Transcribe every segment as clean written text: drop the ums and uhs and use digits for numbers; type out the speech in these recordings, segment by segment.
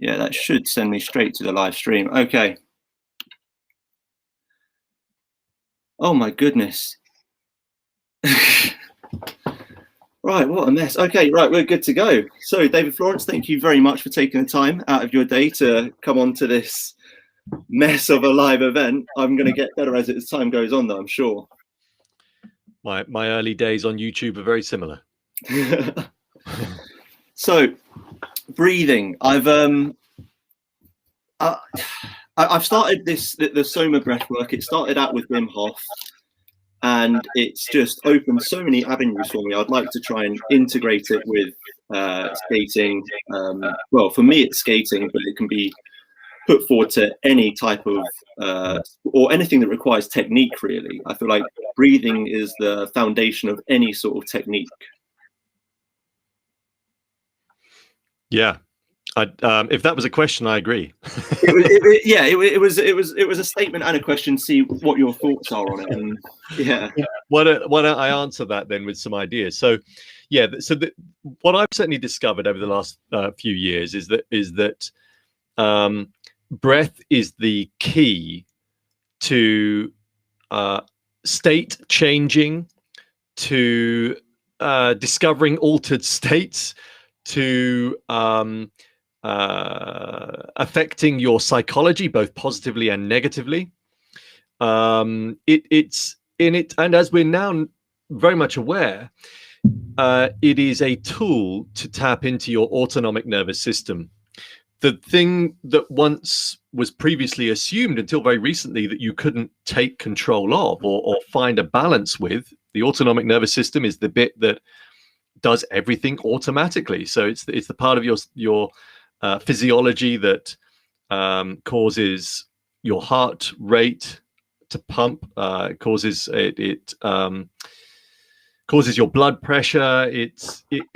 Yeah, that should send me straight to the live stream. Okay. Oh my goodness. Right, what a mess. Okay, right, we're good to go. So, David Florance, thank you very much for taking the time out of your day to come on to this mess of a live event. I'm going to get better as time goes on, though, I'm sure. My early days on YouTube are very similar. So, breathing. I've started the SOMA breath work. It started out with Wim Hof, and it's just opened so many avenues for me. I'd like to try and integrate it with skating. Well, for me, it's skating, but it can be put forward to any type of or anything that requires technique, really. I feel like breathing is the foundation of any sort of technique. Yeah. If that was a question, I agree. It was a statement and a question. See what your thoughts are on it. And yeah. Why don't I answer that then with some ideas? So, yeah. So what I've certainly discovered over the last few years is that breath is the key to state changing, to discovering altered states, to affecting your psychology both positively and negatively. It's in it, and as we're now very much aware, it is a tool to tap into your autonomic nervous system. The thing that once was previously assumed until very recently that you couldn't take control of or find a balance with, the autonomic nervous system is the bit that does everything automatically. So it's the part of your physiology that causes your heart rate to pump, causes causes your blood pressure.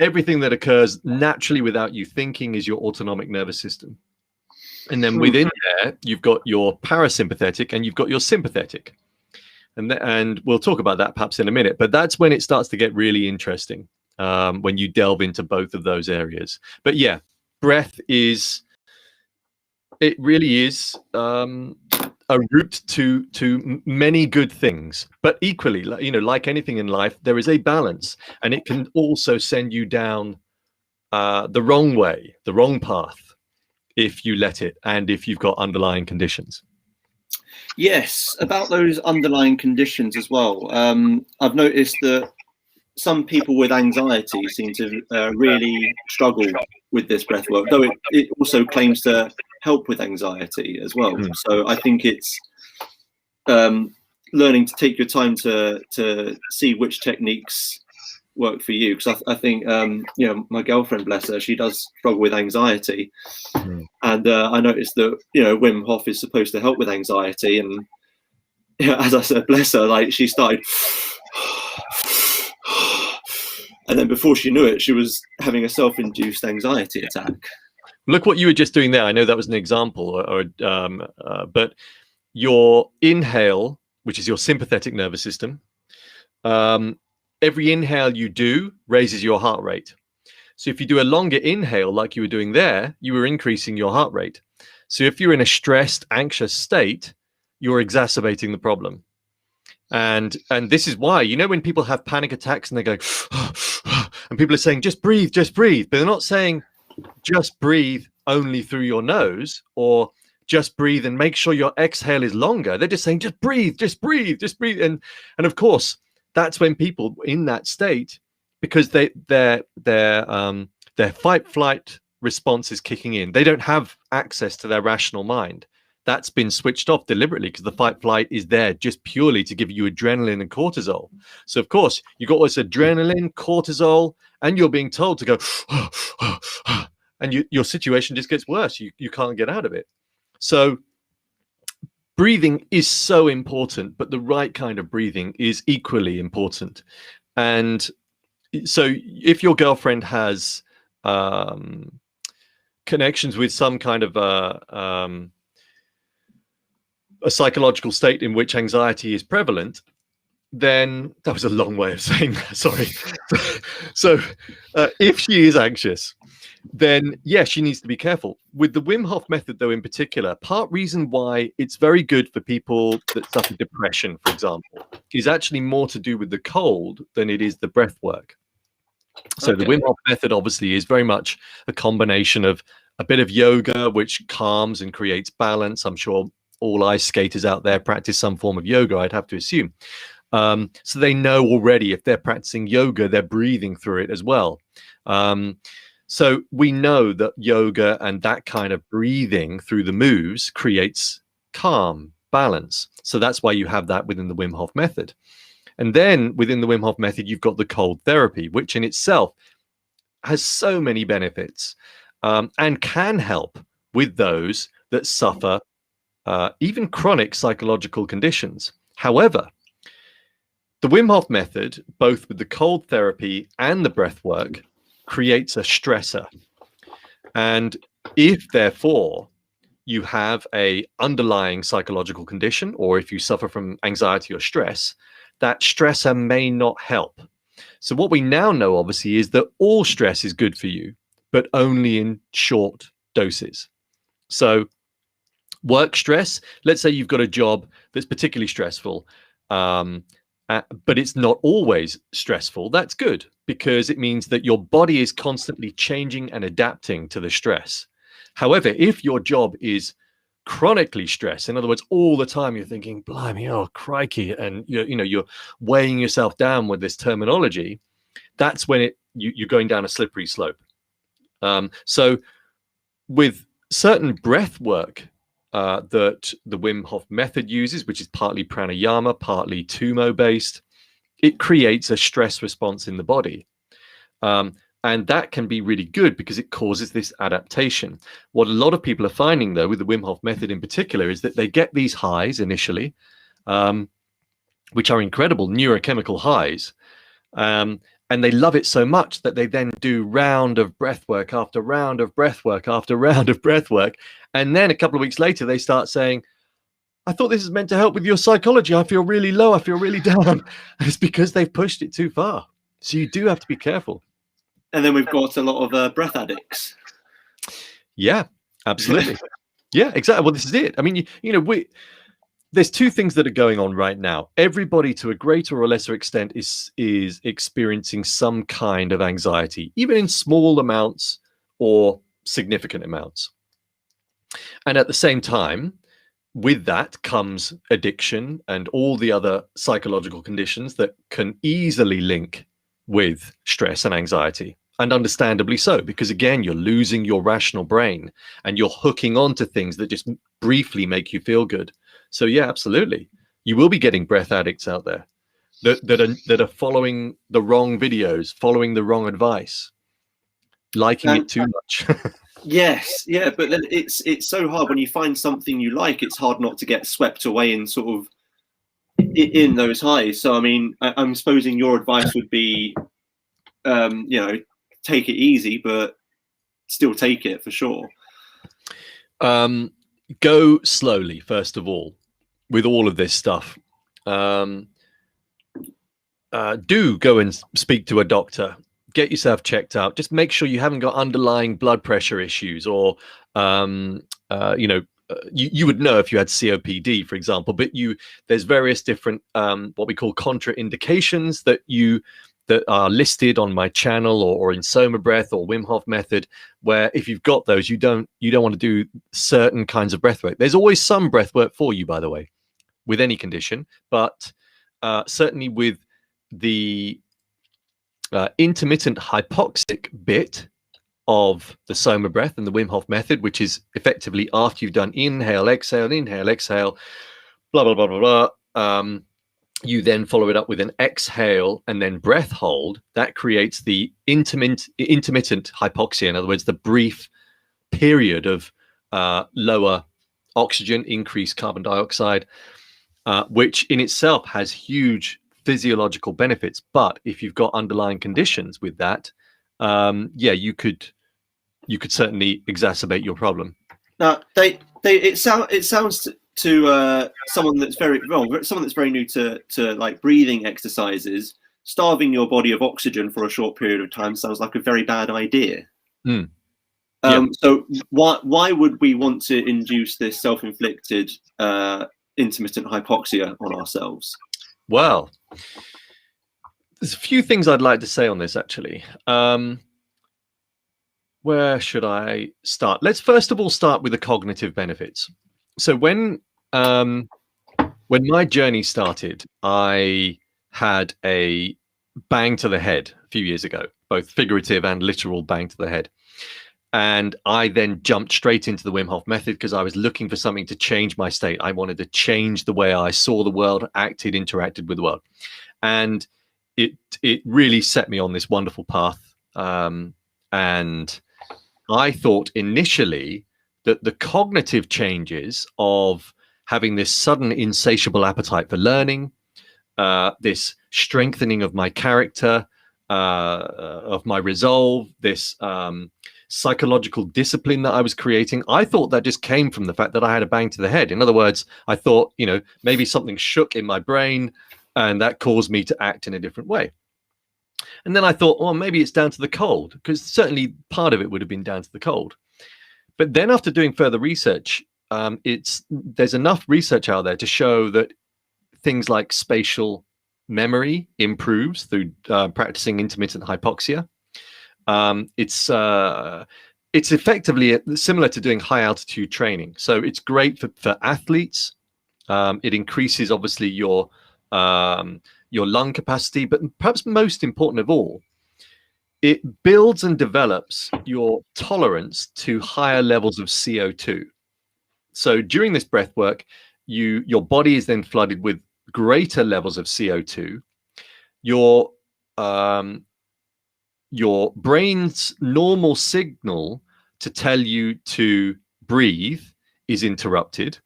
Everything that occurs naturally without you thinking is your autonomic nervous system. And then within there, you've got your parasympathetic and you've got your sympathetic. And we'll talk about that perhaps in a minute, but that's when it starts to get really interesting, when you delve into both of those areas. But yeah, breath really is a route to many good things, but equally, like anything in life, there is a balance, and it can also send you down the wrong way, the wrong path, if you let it, and if you've got underlying conditions. Yes, about those underlying conditions as well. I've noticed that some people with anxiety seem to really struggle with this breath work, though it also claims to help with anxiety as well. So I think it's learning to take your time to see which techniques work for you, because I think my girlfriend, bless her, she does struggle with anxiety, and I noticed that Wim Hof is supposed to help with anxiety, and as I said, bless her, like she started and then before she knew it, she was having a self-induced anxiety attack. Look what you were just doing there. I know that was an example, but your inhale, which is your sympathetic nervous system, every inhale you do raises your heart rate. So if you do a longer inhale like you were doing there, you were increasing your heart rate. So if you're in a stressed, anxious state, you're exacerbating the problem. And this is why, when people have panic attacks and they go, and people are saying, just breathe, but they're not saying just breathe only through your nose, or just breathe and make sure your exhale is longer. They're just saying, just breathe. And of course, that's when people in that state, because their fight flight response is kicking in. They don't have access to their rational mind. That's been switched off deliberately because the fight flight is there just purely to give you adrenaline and cortisol. So of course you got this adrenaline, cortisol, and you're being told to go, and your situation just gets worse. You can't get out of it. So breathing is so important, but the right kind of breathing is equally important. And so if your girlfriend has connections with some kind of a psychological state in which anxiety is prevalent, then that was a long way of saying that, sorry. So if she is anxious, then yes, she needs to be careful. With the Wim Hof method, though, in particular, part reason why it's very good for people that suffer depression, for example, is actually more to do with the cold than it is the breath work. So the Wim Hof method obviously is very much a combination of a bit of yoga, which calms and creates balance. I'm sure all ice skaters out there practice some form of yoga, I'd have to assume. So they know already if they're practicing yoga, they're breathing through it as well. So we know that yoga and that kind of breathing through the moves creates calm, balance. So that's why you have that within the Wim Hof method. And then within the Wim Hof method, you've got the cold therapy, which in itself has so many benefits and can help with those that suffer even chronic psychological conditions. However, the Wim Hof method, both with the cold therapy and the breath work, creates a stressor. And if, therefore, you have a underlying psychological condition, or if you suffer from anxiety or stress, that stressor may not help. So what we now know, obviously, is that all stress is good for you, but only in short doses. So work stress, let's say you've got a job that's particularly stressful, but it's not always stressful. That's good, because it means that your body is constantly changing and adapting to the stress. However, if your job is chronically stressed, in other words, all the time you're thinking, blimey, oh crikey, and you're weighing yourself down with this terminology, that's when you're going down a slippery slope. So with certain breath work that the Wim Hof method uses, which is partly pranayama, partly tumo based, it creates a stress response in the body. And that can be really good because it causes this adaptation. What a lot of people are finding, though, with the Wim Hof method in particular, is that they get these highs initially, which are incredible neurochemical highs. And they love it so much that they then do round of breath work after round of breath work after round of breath work. And then a couple of weeks later, they start saying, I thought this is meant to help with your psychology. I feel really low. I feel really down. And it's because they've pushed it too far. So you do have to be careful. And then we've got a lot of breath addicts. Yeah, absolutely. Yeah, exactly. Well, this is it. I mean, there's two things that are going on right now. Everybody, to a greater or lesser extent, is experiencing some kind of anxiety, even in small amounts or significant amounts. And at the same time, with that comes addiction and all the other psychological conditions that can easily link with stress and anxiety. And understandably so, because again, you're losing your rational brain and you're hooking on to things that just briefly make you feel good. So yeah, absolutely. You will be getting breath addicts out there that are following the wrong videos, following the wrong advice, liking it too much. Yes, yeah, but then it's so hard when you find something you like. It's hard not to get swept away in sort of in those highs. So I mean, I'm supposing your advice would be, take it easy, but still take it for sure. Go slowly, first of all, with all of this stuff. Do go and speak to a doctor. Get yourself checked out. Just make sure you haven't got underlying blood pressure issues, or you would know if you had COPD, for example. But there's various different what we call contraindications that are listed on my channel or in SOMA breath or Wim Hof method, where if you've got those, you don't want to do certain kinds of breath work. There's always some breath work for you, by the way, with any condition, but certainly with the intermittent hypoxic bit of the SOMA breath and the Wim Hof method, which is effectively after you've done inhale, exhale, blah, blah, blah, blah, blah. You then follow it up with an exhale and then breath hold. That creates the intermittent hypoxia. In other words, the brief period of lower oxygen, increased carbon dioxide, which in itself has huge physiological benefits. But if you've got underlying conditions with that, you could certainly exacerbate your problem. Now, it sounds to someone that's very new to like breathing exercises, starving your body of oxygen for a short period of time sounds like a very bad idea. So why would we want to induce this self-inflicted intermittent hypoxia on ourselves? Well, there's a few things I'd like to say on this, actually. Where should I start? Let's first of all start with the cognitive benefits. So when my journey started, I had a bang to the head a few years ago, both figurative and literal bang to the head. And I then jumped straight into the Wim Hof Method because I was looking for something to change my state. I wanted to change the way I saw the world, interacted with the world. And it really set me on this wonderful path. And I thought initially that the cognitive changes of having this sudden insatiable appetite for learning, this strengthening of my character, of my resolve, this psychological discipline that I was creating, I thought that just came from the fact that I had a bang to the head. In other words, I thought, maybe something shook in my brain and that caused me to act in a different way. And then I thought, well, maybe it's down to the cold, because certainly part of it would have been down to the cold. But then after doing further research, there's enough research out there to show that things like spatial memory improves through practicing intermittent hypoxia. It's effectively similar to doing high altitude training. So it's great for athletes. It increases obviously your lung capacity, but perhaps most important of all, it builds and develops your tolerance to higher levels of CO2. So during this breath work, your body is then flooded with greater levels of CO2. Your brain's normal signal to tell you to breathe is interrupted.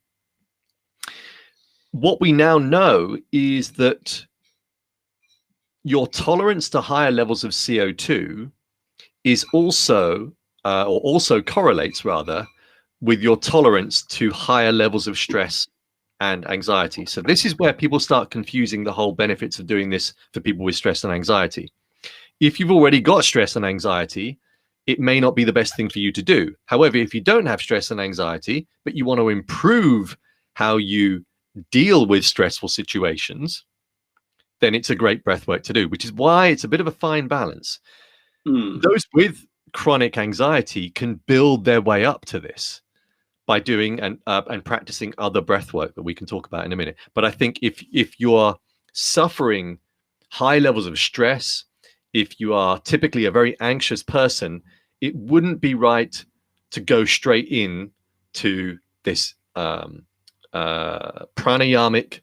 What we now know is that your tolerance to higher levels of CO2 is also correlates rather with your tolerance to higher levels of stress and anxiety. So this is where people start confusing the whole benefits of doing this for people with stress and anxiety. If you've already got stress and anxiety, it may not be the best thing for you to do. However, if you don't have stress and anxiety, but you want to improve how you deal with stressful situations, then it's a great breath work to do, which is why it's a bit of a fine balance. Those with chronic anxiety can build their way up to this by doing and practicing other breath work that we can talk about in a minute. But I think if you are suffering high levels of stress, if you are typically a very anxious person, it wouldn't be right to go straight in to this pranayamic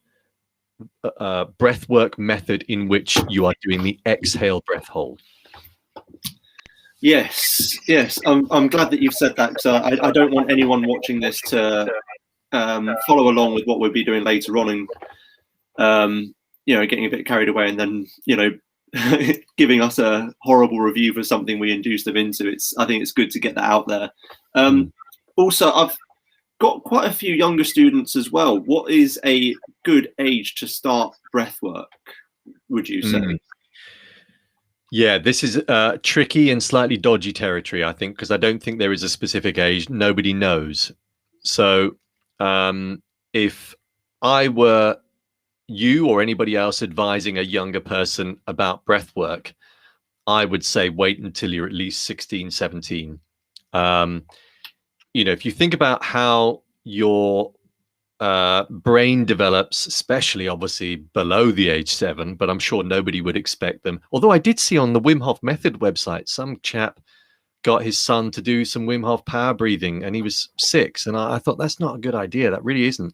breath work method in which you are doing the exhale breath hold. Yes. I'm glad that you've said that, because I don't want anyone watching this to follow along with what we'll be doing later on and getting a bit carried away and then giving us a horrible review for something we induced them into. I think it's good to get that out there. Also, I've got quite a few younger students as well. What is a good age to start breath work, would you say? Yeah, this is tricky and slightly dodgy territory, I think, because I don't think there is a specific age. Nobody knows. So if I were you or anybody else advising a younger person about breath work, I would say wait until you're at least 16, 17. If you think about how your brain develops, especially obviously below the age 7, but I'm sure nobody would expect them. Although I did see on the Wim Hof Method website, some chap got his son to do some Wim Hof power breathing and he was 6. And I thought that's not a good idea. That really isn't.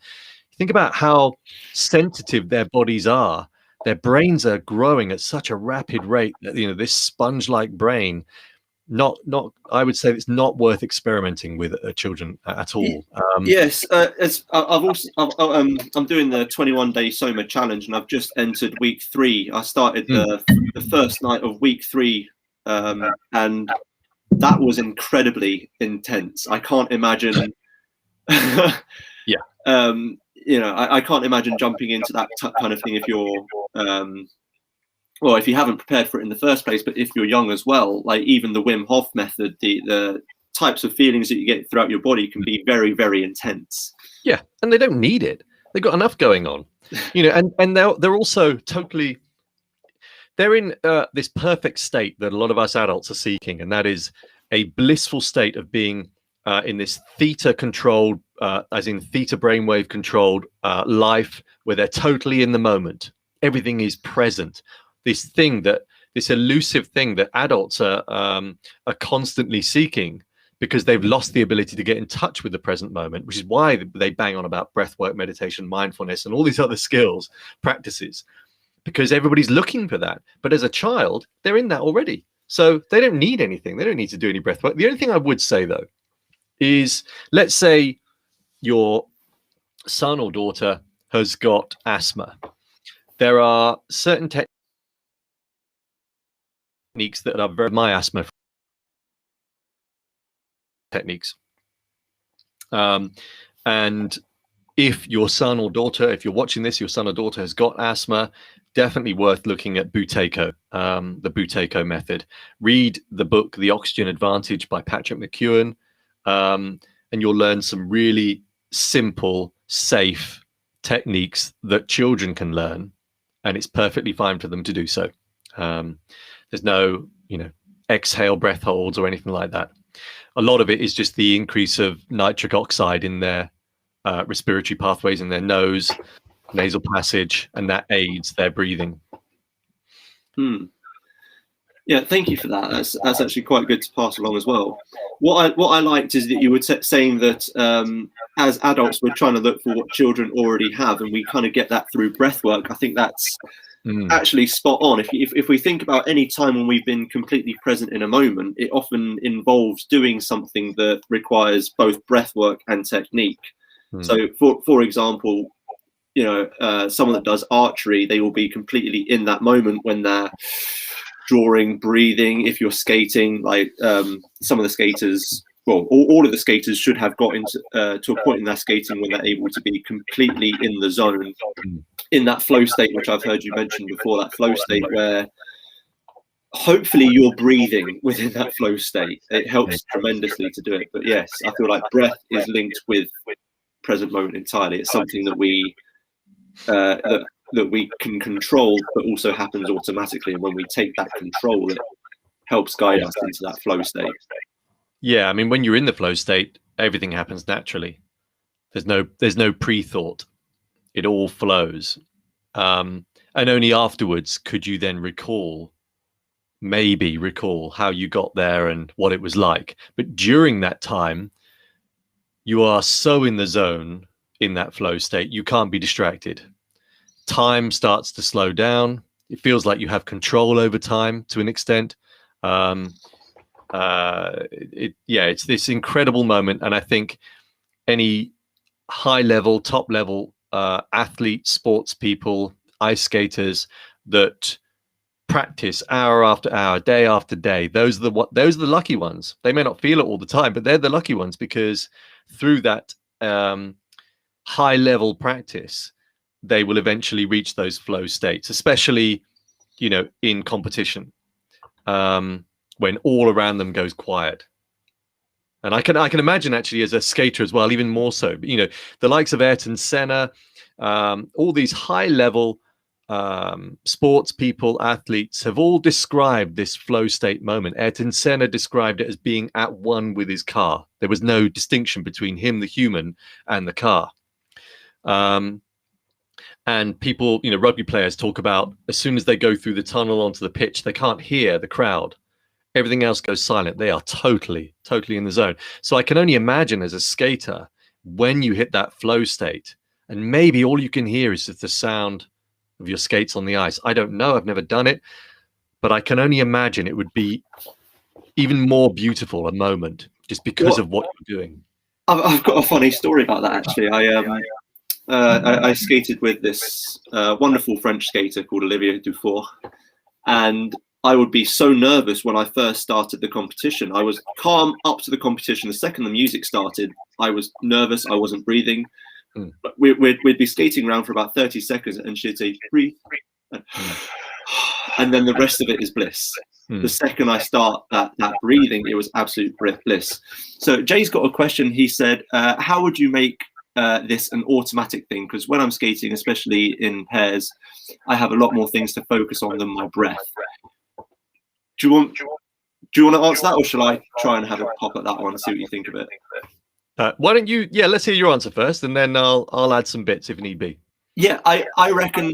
Think about how sensitive their bodies are. Their brains are growing at such a rapid rate that, this sponge-like brain, I would say it's not worth experimenting with children at all. Yes, I'm doing the 21-day SOMA challenge, and I've just entered week 3. I started the first night of week 3, and that was incredibly intense. I can't imagine. I can't imagine jumping into that kind of thing if you're if you haven't prepared for it in the first place, but if you're young as well. Like even the Wim Hof method, the types of feelings that you get throughout your body can be very, very intense. Yeah, and they don't need it. They've got enough going on, and they're also totally, they're in this perfect state that a lot of us adults are seeking, and that is a blissful state of being in this theta controlled, as in theta brainwave controlled life, where they're totally in the moment. Everything is present. This elusive thing that adults are constantly seeking, because they've lost the ability to get in touch with the present moment, which is why they bang on about breath work, meditation, mindfulness, and all these other skills, practices, because everybody's looking for that. But as a child, they're in that already. So they don't need anything. They don't need to do any breath work. The only thing I would say, though, is, let's say your son or daughter has got asthma. There are certain techniques that are very my asthma techniques. And if your son or daughter, if you're watching this, your son or daughter has got asthma, definitely worth looking at Buteyko, the Buteyko method. Read the book, The Oxygen Advantage by Patrick McKeown, and you'll learn some really simple, safe techniques that children can learn, and it's perfectly fine for them to do so. There's no, exhale breath holds or anything like that. A lot of it is just the increase of nitric oxide in their respiratory pathways in their nose, nasal passage, and that aids their breathing. Yeah, thank you for that. That's actually quite good to pass along as well. What I liked is that you were saying that as adults we're trying to look for what children already have, and we kind of get that through breath work. I think that's actually spot on. If we think about any time when we've been completely present in a moment, it often involves doing something that requires both breath work and technique. So for example, someone that does archery, they will be completely in that moment when they're drawing, breathing. If you're skating, like some of the skaters, well, all of the skaters should have got into to a point in their skating when they're able to be completely in the zone, in that flow state, which I've heard you mention before, that flow state where hopefully you're breathing within that flow state. It helps tremendously to do it. But yes, I feel like breath is linked with present moment entirely. It's something that we that we can control, but also happens automatically. And when we take that control, it helps guide us into that flow state. Yeah, I mean, when you're in the flow state, everything happens naturally. There's no pre-thought. It all flows. And only afterwards could you then maybe recall how you got there and what it was like. But during that time, you are so in the zone, in that flow state, you can't be distracted. Time starts to slow down. It feels like you have control over time to an extent. It's this incredible moment. And I think any high level, top level athletes, sports people, ice skaters that practice hour after hour, day after day, those are the lucky ones. They may not feel it all the time, but they're the lucky ones, because through that high level practice, they will eventually reach those flow states, especially, in competition, when all around them goes quiet. And I can imagine, actually, as a skater as well, even more so, but, the likes of Ayrton Senna, all these high level sports people, athletes have all described this flow state moment. Ayrton Senna described it as being at one with his car. There was no distinction between him, the human, and the car. And people, rugby players talk about, as soon as they go through the tunnel onto the pitch, they can't hear the crowd. Everything else goes silent. They are totally in the zone. So I can only imagine, as a skater, when you hit that flow state, and maybe all you can hear is just the sound of your skates on the ice. I don't know. I've never done it, but I can only imagine it would be even more beautiful a moment, just because of what you're doing. I've got a funny story about that, actually. I skated with this wonderful French skater called Olivier Dufour, and I would be so nervous when I first started the competition. I was calm up to the competition. The second the music started, I was nervous. I wasn't breathing. We'd be skating around for about 30 seconds, and she'd say, breathe. And then the rest of it is bliss. The second I start that breathing, it was absolute bliss. So Jay's got a question. He said, how would you make this an automatic thing? Because when I'm skating, especially in pairs, I have a lot more things to focus on than my breath. Do you want to answer that, or shall I try and have a pop at that one and see what you think of it? Why don't you? Yeah, let's hear your answer first, and then I'll add some bits if need be. Yeah, I reckon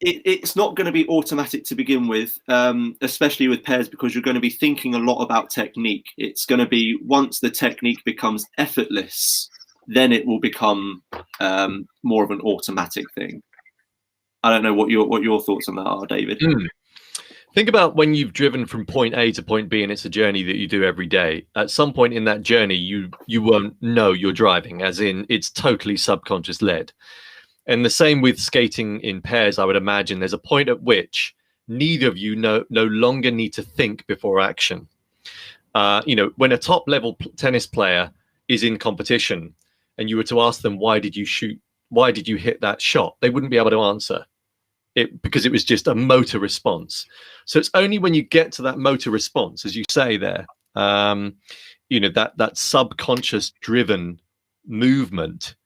it's not going to be automatic to begin with, especially with pairs, because you're going to be thinking a lot about technique. It's going to be, once the technique becomes effortless, then it will become more of an automatic thing. I don't know what your thoughts on that are, David. Think about when you've driven from point A to point B, and it's a journey that you do every day. At some point in that journey, you won't know you're driving, as in it's totally subconscious led. And the same with skating in pairs, I would imagine. There's a point at which neither of you no longer need to think before action. When a top level tennis player is in competition and you were to ask them, why did you hit that shot? They wouldn't be able to answer it, because it was just a motor response. So it's only when you get to that motor response, as you say there, that subconscious driven movement,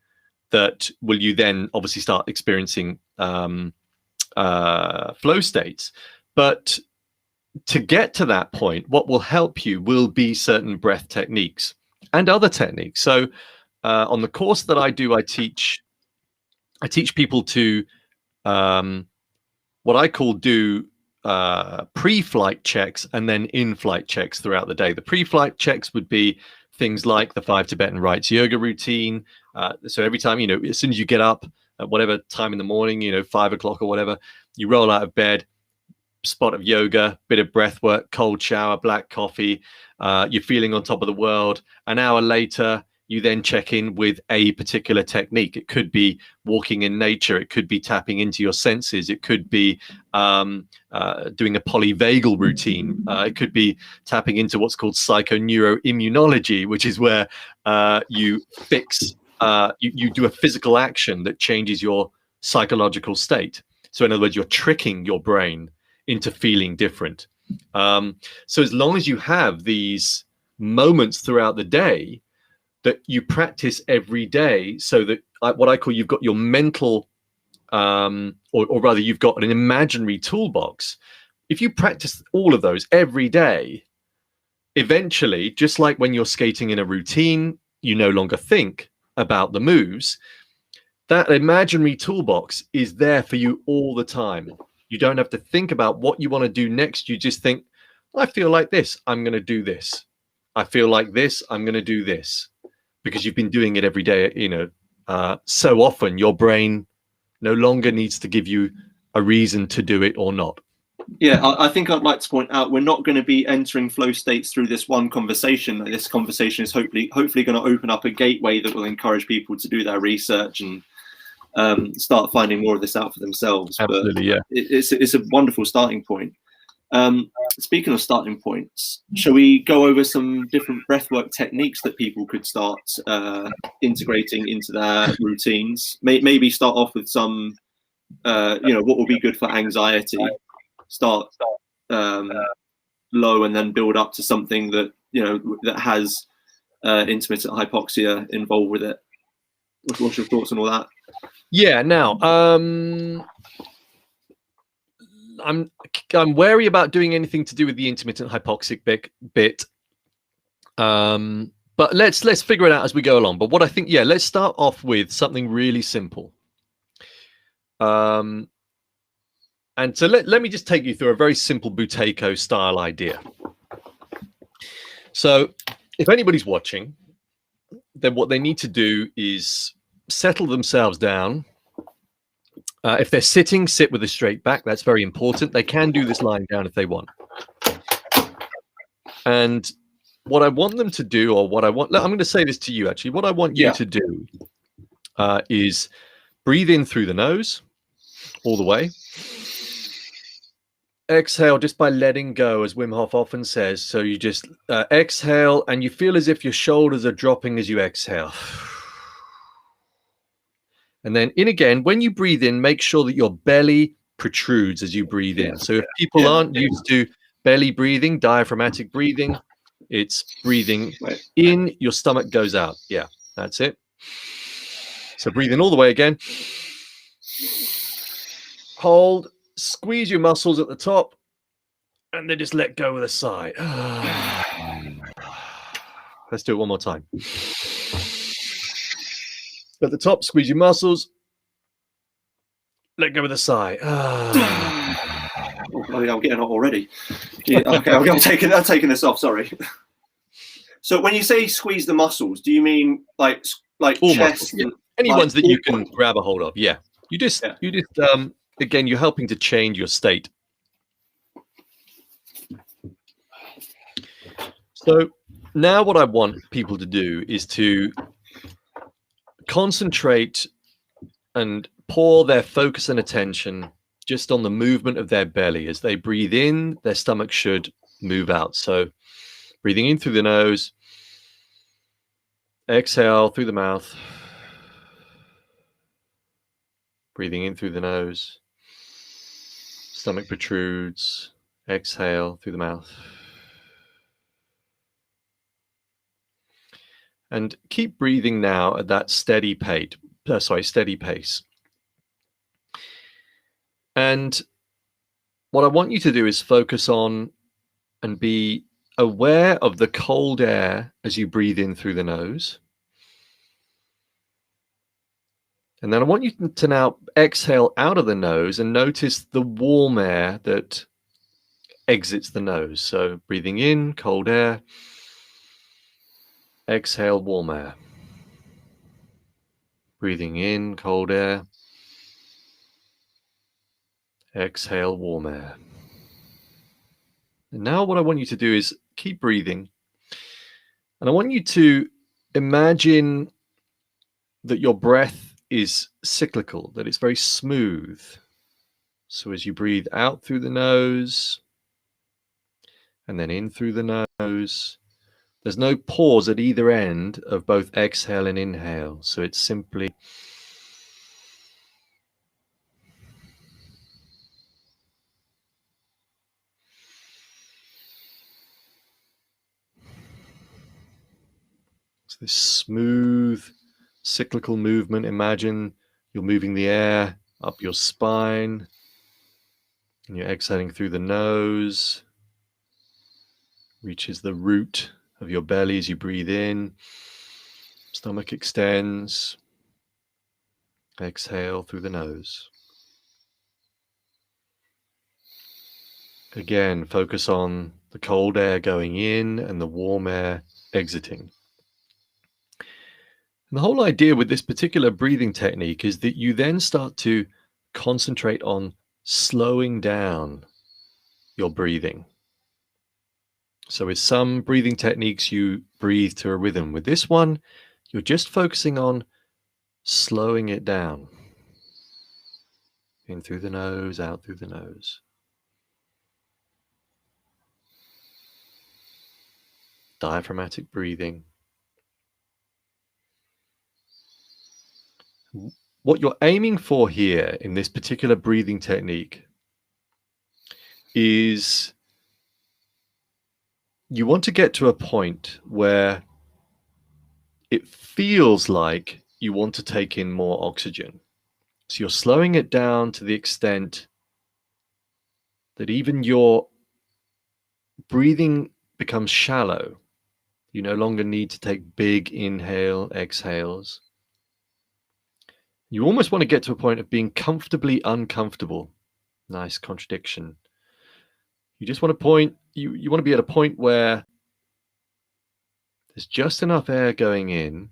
that will you then obviously start experiencing flow states. But to get to that point, what will help you will be certain breath techniques and other techniques. So on the course that I do, I teach people to what I call do pre-flight checks and then in-flight checks throughout the day. The pre-flight checks would be things like the 5 Tibetan Rites yoga routine. So every time, as soon as you get up at whatever time in the morning, 5 o'clock or whatever, you roll out of bed, spot of yoga, bit of breath work, cold shower, black coffee, you're feeling on top of the world. An hour later, you then check in with a particular technique. It could be walking in nature. It could be tapping into your senses. It could be doing a polyvagal routine. It could be tapping into what's called psychoneuroimmunology, which is where you fix, you do a physical action that changes your psychological state. So in other words, you're tricking your brain into feeling different. So as long as you have these moments throughout the day that you practice every day, so that what I call, you've got your mental, or rather you've got an imaginary toolbox. If you practice all of those every day, eventually, just like when you're skating in a routine, you no longer think about the moves. That imaginary toolbox is there for you all the time. You don't have to think about what you want to do next. You just think, I feel like this, I'm going to do this. I feel like this, I'm going to do this. Because you've been doing it every day, so often your brain no longer needs to give you a reason to do it or not. Yeah, I think I'd like to point out, we're not going to be entering flow states through this one conversation. This conversation is hopefully going to open up a gateway that will encourage people to do their research and start finding more of this out for themselves. Absolutely, but yeah. It's a wonderful starting point. Speaking of starting points, shall we go over some different breathwork techniques that people could start integrating into their routines? Maybe start off with some, what will be good for anxiety. Start low and then build up to something that that has intermittent hypoxia involved with it. What's your thoughts on all that? Yeah. Now, I'm wary about doing anything to do with the intermittent hypoxic bit. But let's figure it out as we go along. But what I think, let's start off with something really simple. And so let me just take you through a very simple Buteyko style idea. So if anybody's watching, then what they need to do is settle themselves down. If they're sitting, sit with a straight back. That's very important. They can do this lying down if they want. And what I want them to do, I'm going to say this to you, actually. What I want you to do is breathe in through the nose all the way. Exhale just by letting go, as Wim Hof often says. So you just exhale, and you feel as if your shoulders are dropping as you exhale. And then in again. When you breathe in, make sure that your belly protrudes as you breathe in. So if people aren't used to belly breathing, diaphragmatic breathing. It's breathing in, your stomach goes out. Yeah, that's it. So breathe in all the way again. Hold, squeeze your muscles at the top, and then just let go with a sigh. Let's do it one more time. At the top, squeeze your muscles. Let go with a sigh. Oh, bloody hell, I'm getting hot already. Yeah, okay, I'm taking this off. Sorry. So when you say squeeze the muscles, do you mean like All chest? muscles, yeah. Any ones that you can grab a hold of? Yeah. You just again, you're helping to change your state. So now what I want people to do is to concentrate and pour their focus and attention just on the movement of their belly. As they breathe in, their stomach should move out. So breathing in through the nose, exhale through the mouth, breathing in through the nose, stomach protrudes, exhale through the mouth. And keep breathing now at that steady pace. And what I want you to do is focus on and be aware of the cold air as you breathe in through the nose. And then I want you to now exhale out of the nose and notice the warm air that exits the nose. So breathing in, cold air. Exhale, warm air. Breathing in, cold air. Exhale, warm air. And now what I want you to do is keep breathing. And I want you to imagine that your breath is cyclical, that it's very smooth. So as you breathe out through the nose and then in through the nose, there's no pause at either end of both exhale and inhale. So it's simply this smooth cyclical movement. Imagine you're moving the air up your spine and you're exhaling through the nose, reaches the root of your belly as you breathe in, stomach extends, exhale through the nose. Again, focus on the cold air going in and the warm air exiting. And the whole idea with this particular breathing technique is that you then start to concentrate on slowing down your breathing. So with some breathing techniques, you breathe to a rhythm. With this one, you're just focusing on slowing it down. In through the nose, out through the nose. Diaphragmatic breathing. What you're aiming for here in this particular breathing technique is you want to get to a point where it feels like you want to take in more oxygen. So you're slowing it down to the extent that even your breathing becomes shallow. You no longer need to take big inhale, exhales. You almost want to get to a point of being comfortably uncomfortable. Nice contradiction. You just want you want to be at a point where there's just enough air going in,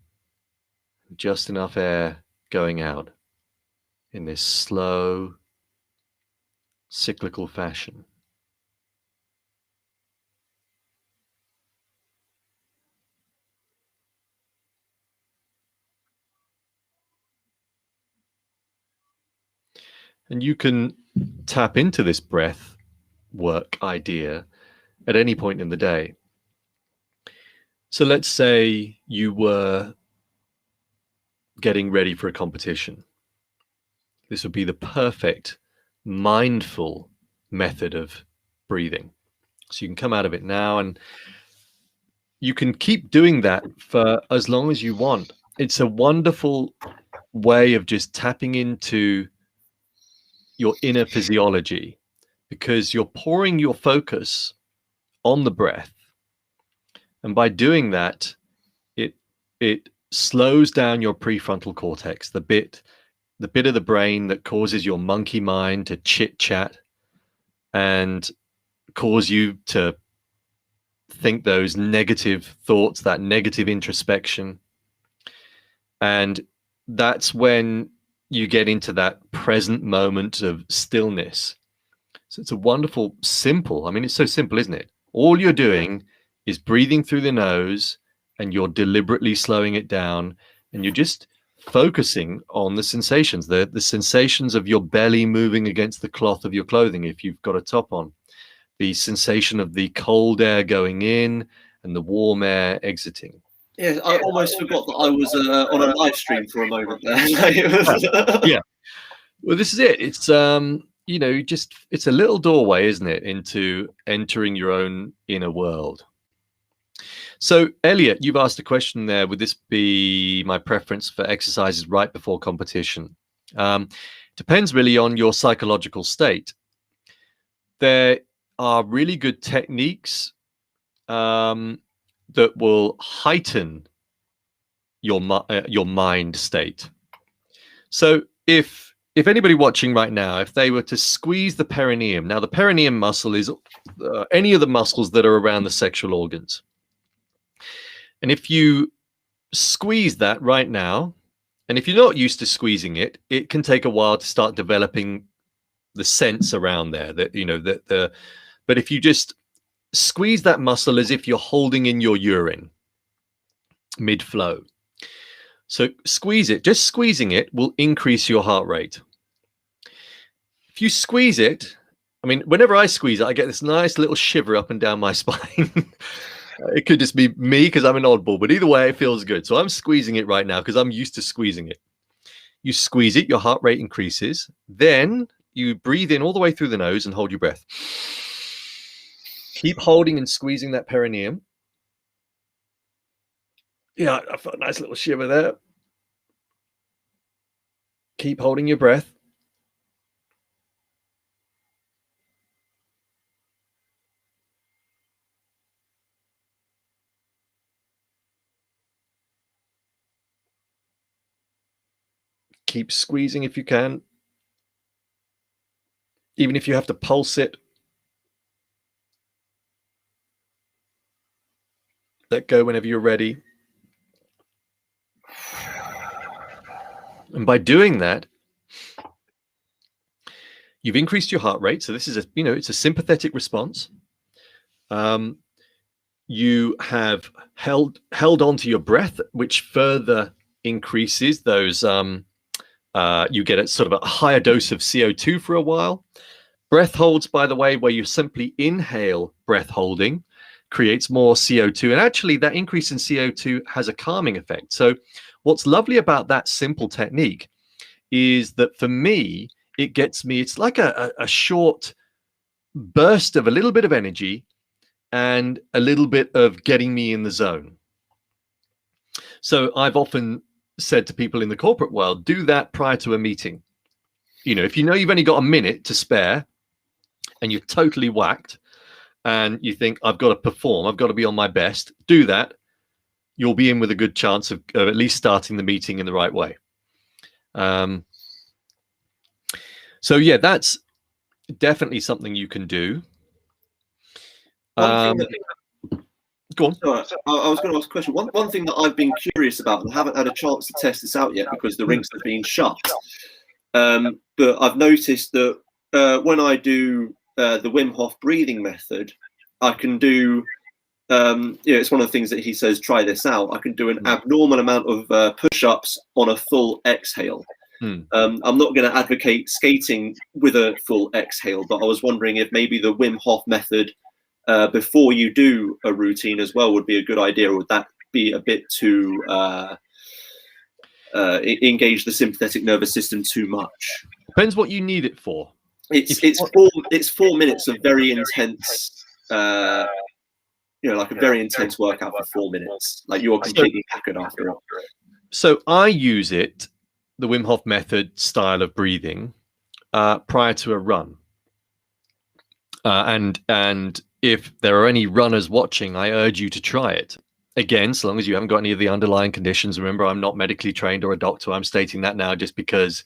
just enough air going out in this slow, cyclical fashion. And you can tap into this breath work idea at any point in the day. So let's say you were getting ready for a competition. This would be the perfect mindful method of breathing. So you can come out of it now, and you can keep doing that for as long as you want. It's a wonderful way of just tapping into your inner physiology, because you're pouring your focus on the breath. And by doing that, it slows down your prefrontal cortex, the bit of the brain that causes your monkey mind to chit chat and cause you to think those negative thoughts, that negative introspection. And that's when you get into that present moment of stillness. So it's a wonderful, simple, I mean, it's so simple, isn't it? All you're doing is breathing through the nose, and you're deliberately slowing it down, and you're just focusing on the sensations, the sensations of your belly moving against the cloth of your clothing if you've got a top on, the sensation of the cold air going in and the warm air exiting. Yeah, I almost forgot that I was on a live stream for a moment there. Yeah. Well, this is it. It's it's a little doorway, isn't it, into entering your own inner world. So, Elliot, you've asked a question there. Would this be my preference for exercises right before competition? Depends really on your psychological state. There are really good techniques that will heighten your mind state. So, if anybody watching right now, if they were to squeeze the perineum, now the perineum muscle is any of the muscles that are around the sexual organs. And if you squeeze that right now, and if you're not used to squeezing it, it can take a while to start developing the sense around there but if you just squeeze that muscle as if you're holding in your urine mid-flow. So squeeze it. Just squeezing it will increase your heart rate. If you squeeze it, I mean, whenever I squeeze it, I get this nice little shiver up and down my spine. It could just be me because I'm an oddball, but either way, it feels good. So I'm squeezing it right now because I'm used to squeezing it. You squeeze it, your heart rate increases. Then you breathe in all the way through the nose and hold your breath. Keep holding and squeezing that perineum. Yeah, I felt a nice little shiver there. Keep holding your breath. Keep squeezing if you can. Even if you have to pulse it. Let go whenever you're ready. And by doing that, you've increased your heart rate. So this is it's a sympathetic response. You have held on to your breath, which further increases those. You get a sort of a higher dose of CO2 for a while. Breath holds, by the way, where you simply inhale, breath holding creates more CO2. And actually that increase in CO2 has a calming effect. So what's lovely about that simple technique is that for me, it gets me, it's like a short burst of a little bit of energy and a little bit of getting me in the zone. So I've often said to people in the corporate world, do that prior to a meeting. If you know you've only got a minute to spare and you're totally whacked and you think, I've got to perform, I've got to be on my best, do that. You'll be in with a good chance of at least starting the meeting in the right way. So yeah, that's definitely something you can do. Go on. So I was going to ask a question. One thing that I've been curious about and haven't had a chance to test this out yet because the rinks have been shut. But I've noticed that when I do the Wim Hof breathing method, I can do, it's one of the things that he says, try this out. I can do an abnormal amount of push-ups on a full exhale. I'm not going to advocate skating with a full exhale, but I was wondering if maybe the Wim Hof method before you do a routine as well would be a good idea, or would that be a bit too engage the sympathetic nervous system too much? Depends what you need it for. It's 4 minutes of very intense like a very intense workout for 4 minutes. Like you're completely knackered after it. So I use it, the Wim Hof Method style of breathing, prior to a run. And if there are any runners watching, I urge you to try it. Again, so long as you haven't got any of the underlying conditions. Remember, I'm not medically trained or a doctor. I'm stating that now just because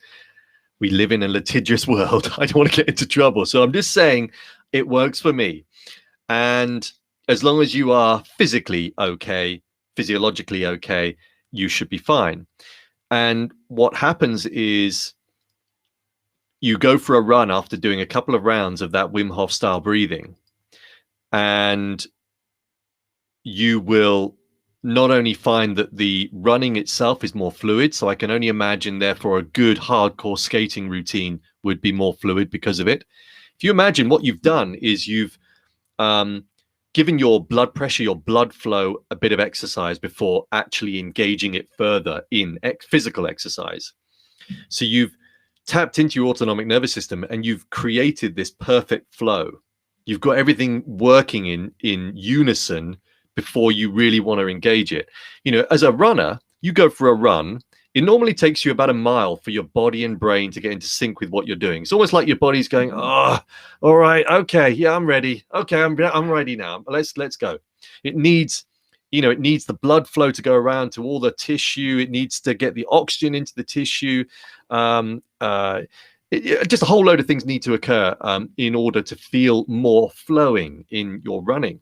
we live in a litigious world. I don't want to get into trouble. So I'm just saying it works for me. And as long as you are physically okay, physiologically okay, you should be fine. And what happens is you go for a run after doing a couple of rounds of that Wim Hof style breathing, and you will not only find that the running itself is more fluid, so I can only imagine therefore a good hardcore skating routine would be more fluid because of it. If you imagine what you've done is you've given your blood pressure, your blood flow a bit of exercise before actually engaging it further in physical exercise. So you've tapped into your autonomic nervous system and you've created this perfect flow. You've got everything working in unison before you really want to engage it. As a runner, you go for a run, it normally takes you about a mile for your body and brain to get into sync with what you're doing. It's almost like your body's going, oh, all right, okay, yeah, I'm ready. Okay, I'm ready now. Let's go. It needs the blood flow to go around to all the tissue. It needs to get the oxygen into the tissue. Just a whole load of things need to occur in order to feel more flowing in your running.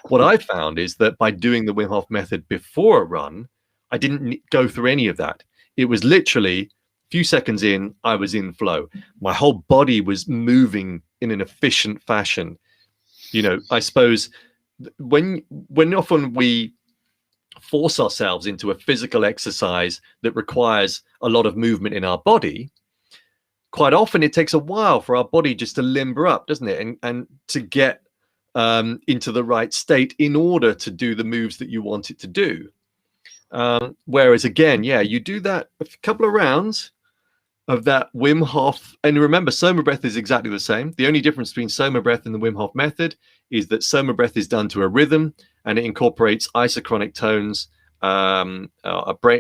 What I found is that by doing the Wim Hof method before a run, I didn't go through any of that. It was literally a few seconds in, I was in flow. My whole body was moving in an efficient fashion. I suppose when often we force ourselves into a physical exercise that requires a lot of movement in our body, quite often it takes a while for our body just to limber up, doesn't it? And to get into the right state in order to do the moves that you want it to do. Whereas again, you do that a couple of rounds of that Wim Hof, and remember, Soma breath is exactly the same. The only difference between Soma breath and the Wim Hof method is that Soma breath is done to a rhythm and it incorporates isochronic tones,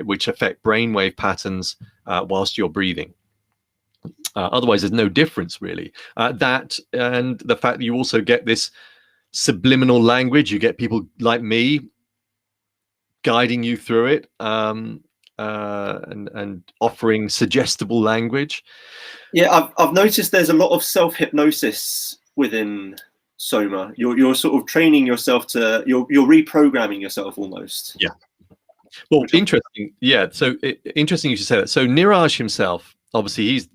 which affect brainwave patterns whilst you're breathing. Otherwise, there's no difference really. That and the fact that you also get this subliminal language, you get people like me guiding you through it and offering suggestible language. Yeah, I've noticed there's a lot of self-hypnosis within Soma. You're sort of training yourself you're reprogramming yourself almost. Yeah. Well, interesting. Yeah. So interesting you should say that. So Niraj himself, obviously, he's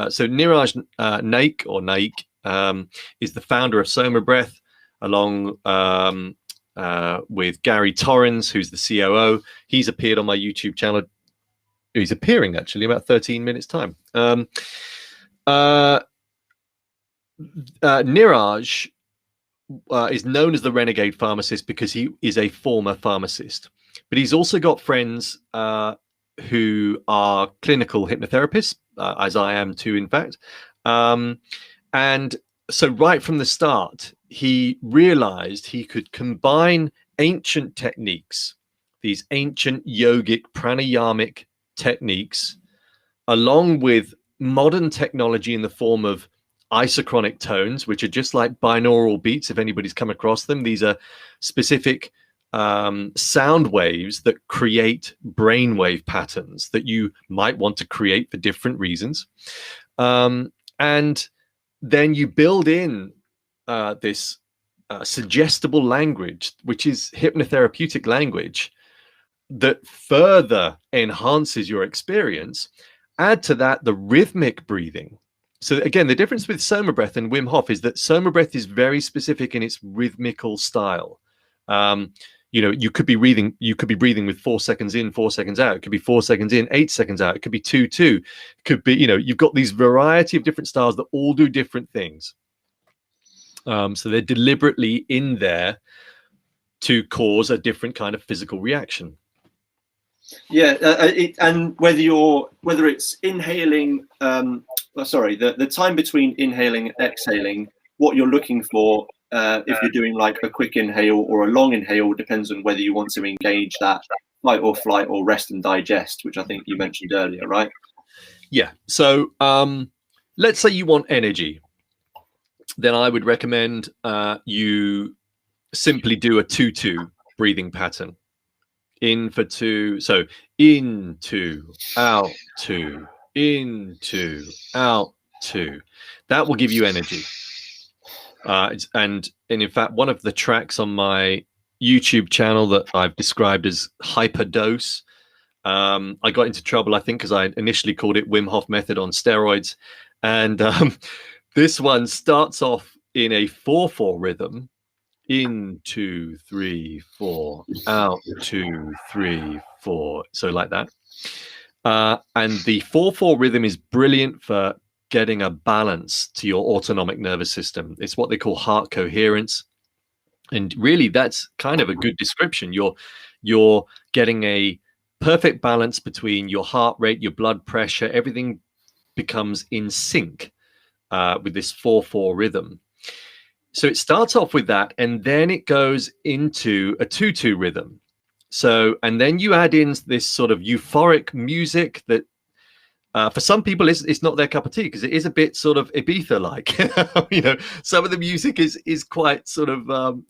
so Niraj Naik is the founder of Soma Breath, along with Gary Torrens, who's the COO. He's appeared on my YouTube channel. He's appearing actually in about 13 minutes time. Niraj is known as the renegade pharmacist because he is a former pharmacist, but he's also got friends who are clinical hypnotherapists, as I am too, in fact. And so right from the start, he realized he could combine ancient techniques, these ancient yogic pranayamic techniques, along with modern technology in the form of isochronic tones, which are just like binaural beats, if anybody's come across them. These are specific sound waves that create brainwave patterns that you might want to create for different reasons. And then you build in this suggestible language, which is hypnotherapeutic language, that further enhances your experience. Add to that the rhythmic breathing. So again, the difference with Soma breath and Wim Hof is that Soma breath is very specific in its rhythmical style. You could be breathing with 4 seconds in, 4 seconds out. It could be 4 seconds in, 8 seconds out. It could be 2-2. It could be, you've got these variety of different styles that all do different things. So they're deliberately in there to cause a different kind of physical reaction. Yeah, and whether it's inhaling, the time between inhaling and exhaling, what you're looking for if you're doing like a quick inhale or a long inhale, depends on whether you want to engage that fight or flight or rest and digest, which I think you mentioned earlier, right? Yeah. So let's say you want energy. Then I would recommend you simply do a 2-2 breathing pattern. In for 2. So in 2, out 2, in 2, out 2. That will give you energy. And in fact, one of the tracks on my YouTube channel that I've described as hyperdose, I got into trouble, I think, because I initially called it Wim Hof Method on steroids. And this one starts off in a 4/4 rhythm. In 2, 3, 4, out 2, 3, 4. So like that. And the 4/4 rhythm is brilliant for getting a balance to your autonomic nervous system. It's what they call heart coherence. And really, that's kind of a good description. You're getting a perfect balance between your heart rate, your blood pressure. Everything becomes in sync with this 4/4 rhythm. So it starts off with that, and then it goes into a 2/2 rhythm. So, and then you add in this sort of euphoric music that for some people it's not their cup of tea, because it is a bit sort of Ibiza-like. You know, some of the music is quite sort of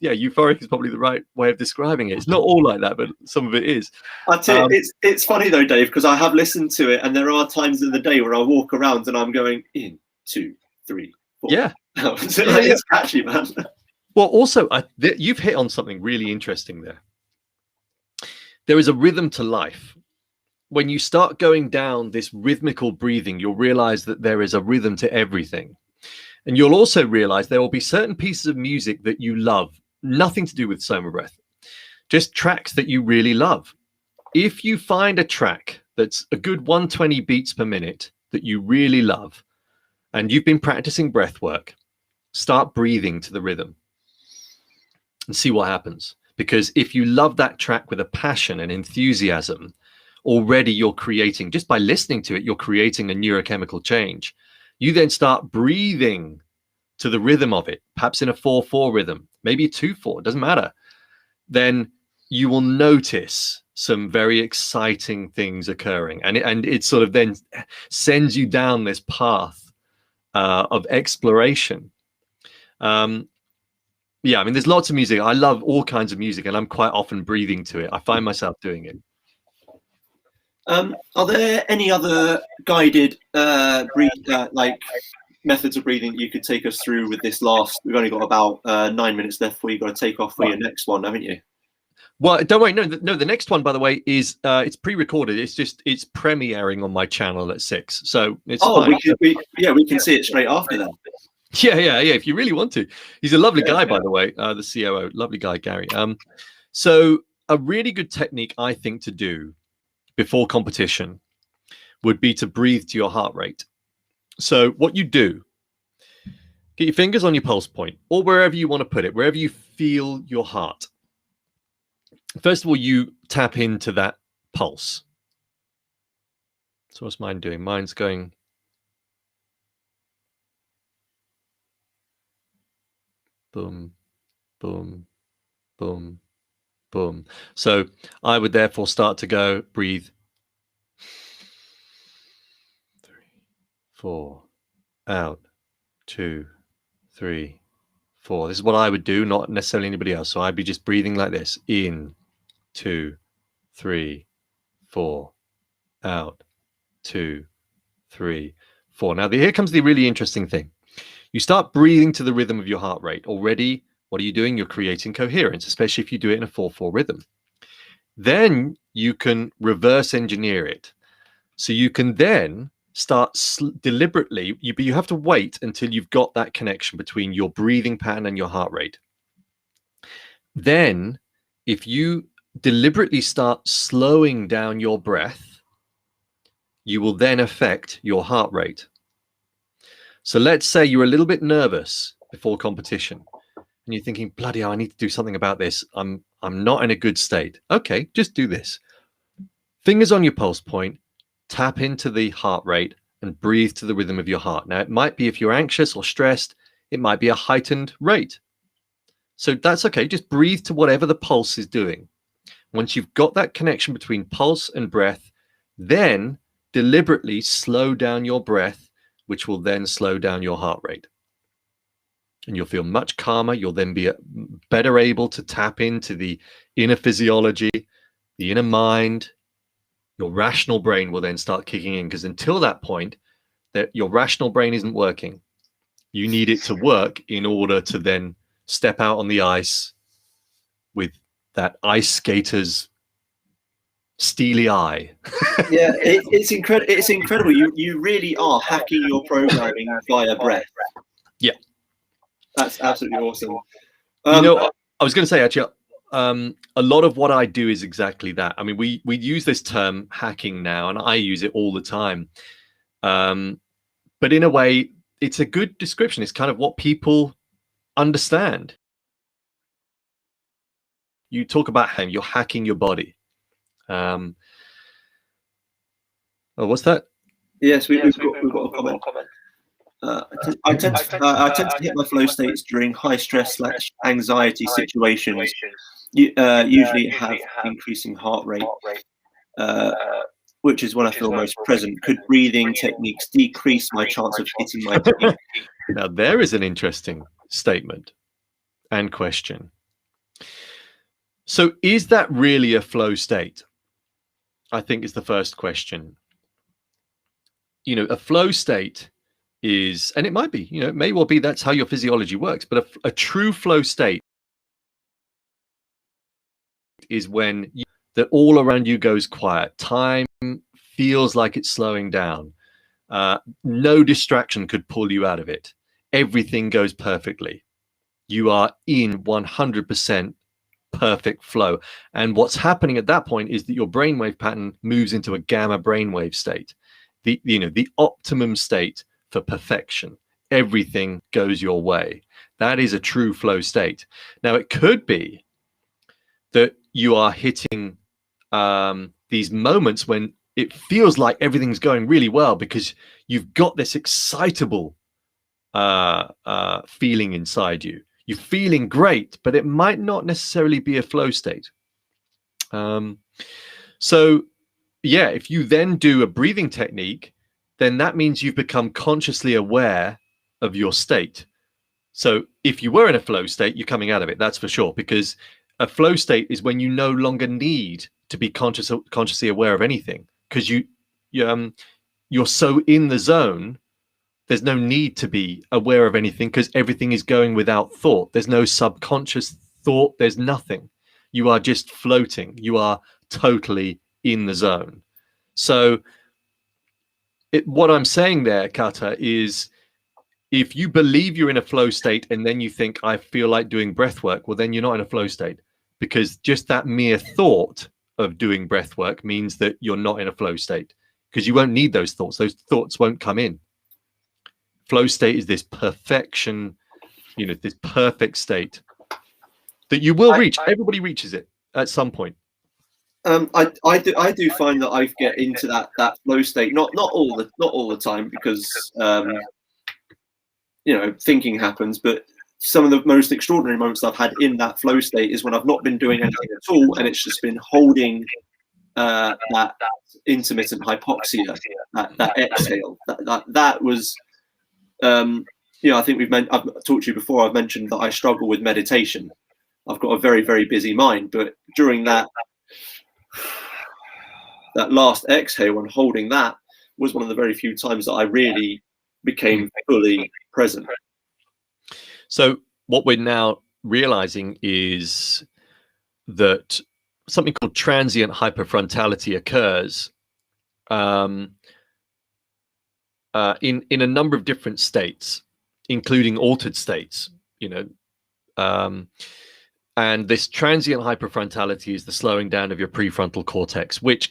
euphoric is probably the right way of describing it. It's not all like that, but some of it is. I tell you, it's funny though, Dave, because I have listened to it, and there are times in the day where I walk around and I'm going in 2, 3, 4. Yeah. It's catchy, man. Well, also, you've hit on something really interesting there. There is a rhythm to life. When you start going down this rhythmical breathing, you'll realize that there is a rhythm to everything. And you'll also realize there will be certain pieces of music that you love, nothing to do with Soma breath, just tracks that you really love. If you find a track that's a good 120 beats per minute that you really love, and you've been practicing breath work, start breathing to the rhythm and see what happens. Because if you love that track with a passion and enthusiasm, already you're creating, just by listening to it, you're creating a neurochemical change. You then start breathing to the rhythm of it, perhaps in a 4/4 rhythm, maybe a 2/4, doesn't matter. Then you will notice some very exciting things occurring. And it sort of then sends you down this path of exploration. Yeah, I mean, there's lots of music. I love all kinds of music, and I'm quite often breathing to it. I find myself doing it. Are there any other guided like methods of breathing that you could take us through with this last? We've only got about 9 minutes left before you've got to take off for your next one, haven't you? Well, don't worry. No, the next one, by the way, is it's pre-recorded. It's premiering on my channel at 6, so it's fine. We can see it straight after that. Yeah. If you really want to, he's a lovely guy, by the way. The COO, lovely guy, Gary. So a really good technique, I think, to do before competition would be to breathe to your heart rate. So what you do, get your fingers on your pulse point, or wherever you want to put it, wherever you feel your heart. First of all, you tap into that pulse. So what's mine doing? Mine's going boom, boom, boom, boom. So I would therefore start to go breathe 3, 4, out 2, 3, 4. This is what I would do, not necessarily anybody else. So I'd be just breathing like this: in 2, 3, 4, out 2, 3, 4. Now here comes the really interesting thing. You start breathing to the rhythm of your heart rate. Already, what are you doing? You're creating coherence, especially if you do it in a 4/4 rhythm. Then you can reverse engineer it. So you can then start deliberately, but you have to wait until you've got that connection between your breathing pattern and your heart rate. Then, if you deliberately start slowing down your breath, you will then affect your heart rate. So let's say you're a little bit nervous before competition and you're thinking, bloody hell, I need to do something about this. I'm not in a good state. Okay, just do this. Fingers on your pulse point, tap into the heart rate and breathe to the rhythm of your heart. Now, it might be, if you're anxious or stressed, it might be a heightened rate. So that's okay. Just breathe to whatever the pulse is doing. Once you've got that connection between pulse and breath, then deliberately slow down your breath, which will then slow down your heart rate. And you'll feel much calmer. You'll then be better able to tap into the inner physiology, the inner mind. Your rational brain will then start kicking in, because until that point, your rational brain isn't working. You need it to work in order to then step out on the ice with that ice skater's steely eye. Yeah, it's incredible. It's incredible. You really are hacking your programming via breath. Yeah, that's absolutely awesome. I was going to say, actually, a lot of what I do is exactly that. I mean, we use this term hacking now, and I use it all the time. But in a way, it's a good description. It's kind of what people understand. You talk about you're hacking your body. Oh, what's that? Yes, we've got a comment. I tend to hit my flow states during high stress / anxiety situations. Usually have increasing heart rate, which is when I feel most present. Could breathing techniques decrease my chance of hitting my peak? Now, there is an interesting statement and question. So is that really a flow state? I think is the first question. A flow state is, and it might be, it may well be that's how your physiology works, but a true flow state is when that all around you goes quiet. Time feels like it's slowing down. No distraction could pull you out of it. Everything goes perfectly. You are in 100% perfect flow. And what's happening at that point is that your brainwave pattern moves into a gamma brainwave state, the optimum state for perfection. Everything goes your way. That is a true flow state. Now, it could be that you are hitting these moments when it feels like everything's going really well because you've got this excitable feeling inside you. You're feeling great, but it might not necessarily be a flow state. So, yeah, if you then do a breathing technique, then that means you've become consciously aware of your state. So if you were in a flow state, you're coming out of it, that's for sure, because a flow state is when you no longer need to be consciously aware of anything, because you're so in the zone. There's no need to be aware of anything because everything is going without thought. There's no subconscious thought. There's nothing. You are just floating. You are totally in the zone. So what I'm saying there, Kata, is if you believe you're in a flow state and then you think, I feel like doing breath work, well, then you're not in a flow state, because just that mere thought of doing breath work means that you're not in a flow state, because you won't need those thoughts. Those thoughts won't come in. Flow state is this perfection, this perfect state that you will reach. Everybody reaches it at some point. I do find that I get into that flow state, not all the time, because thinking happens, but some of the most extraordinary moments I've had in that flow state is when I've not been doing anything at all, and it's just been holding that intermittent hypoxia, that exhale. That was. I think I've talked to you before. I've mentioned that I struggle with meditation. I've got a very, very busy mind, but during that last exhale and holding that was one of the very few times that I really became fully present. So what we're now realizing is that something called transient hyperfrontality occurs in a number of different states, including altered states, and this transient hyperfrontality is the slowing down of your prefrontal cortex, which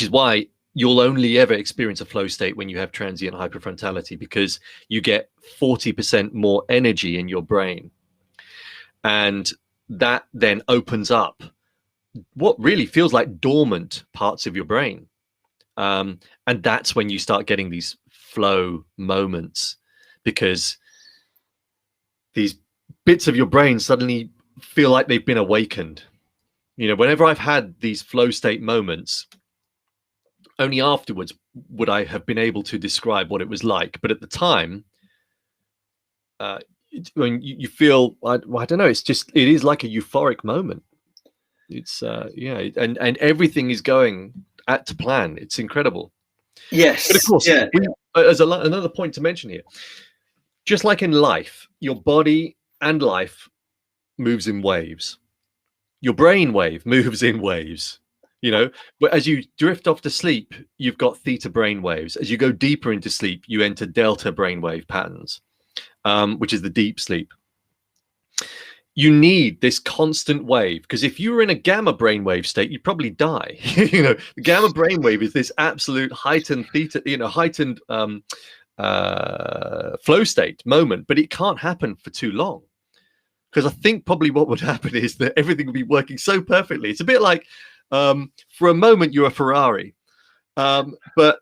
is why you'll only ever experience a flow state when you have transient hyperfrontality, because you get 40% more energy in your brain. And that then opens up what really feels like dormant parts of your brain. And that's when you start getting these flow moments, because these bits of your brain suddenly feel like they've been awakened. You know, whenever I've had these flow state moments, only afterwards would I have been able to describe what it was like. But at the time, when you feel, I don't know, it is like a euphoric moment. It's and everything is going to plan. It's incredible. Yes. But of course, Yeah. Another point to mention here, just like in life, your body and life moves in waves. Your brain wave moves in waves, you know, but as you drift off to sleep, you've got theta brain waves. As you go deeper into sleep, you enter delta brainwave patterns, which is the deep sleep. You need this constant wave, because if you were in a gamma brainwave state, you'd probably die. You know, the gamma brainwave is this absolute heightened theta, heightened flow state moment, but it can't happen for too long. Because I think probably what would happen is that everything would be working so perfectly. It's a bit like, for a moment, you're a Ferrari, but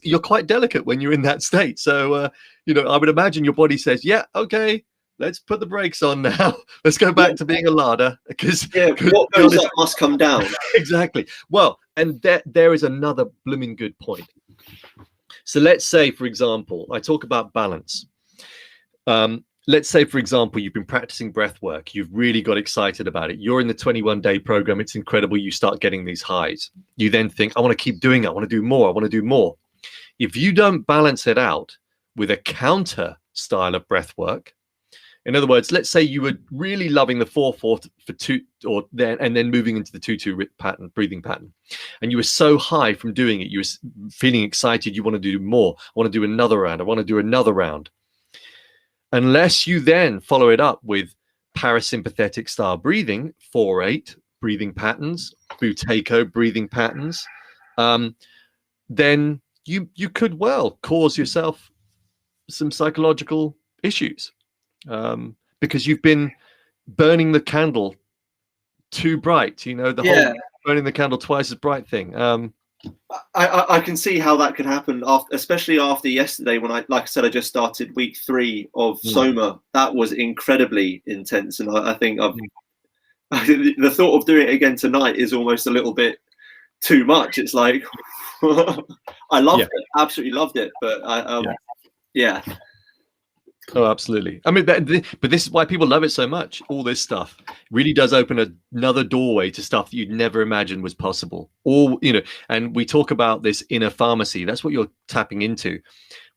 you're quite delicate when you're in that state. So, I would imagine your body says, yeah, okay, let's put the brakes on now. Let's go back to being a Lada. Because what goes up must come down. Exactly. Well, and there is another blooming good point. So let's say, for example, I talk about balance. Let's say, for example, you've been practicing breath work. You've really got excited about it. You're in the 21-day program. It's incredible. You start getting these highs. You then think, I want to keep doing it. I want to do more. I want to do more. If you don't balance it out with a counter style of breath work, in other words, let's say you were really loving the 4-4 for 2, and then moving into the 2-2 pattern, breathing pattern, and you were so high from doing it, you were feeling excited. You want to do more. I want to do another round. I want to do another round. Unless you then follow it up with parasympathetic style breathing, 4-8 breathing patterns, Buteyko breathing patterns, then you could well cause yourself some psychological issues, because you've been burning the candle too bright. The whole burning the candle twice as bright thing. I can see how that could happen, especially after yesterday when I just started week 3 of SOMA. That was incredibly intense, and I think the thought of doing it again tonight is almost a little bit too much. It's like I loved it, absolutely loved it, but Oh, absolutely. I mean, but this is why people love it so much. All this stuff really does open another doorway to stuff that you'd never imagined was possible. And we talk about this inner pharmacy. That's what you're tapping into.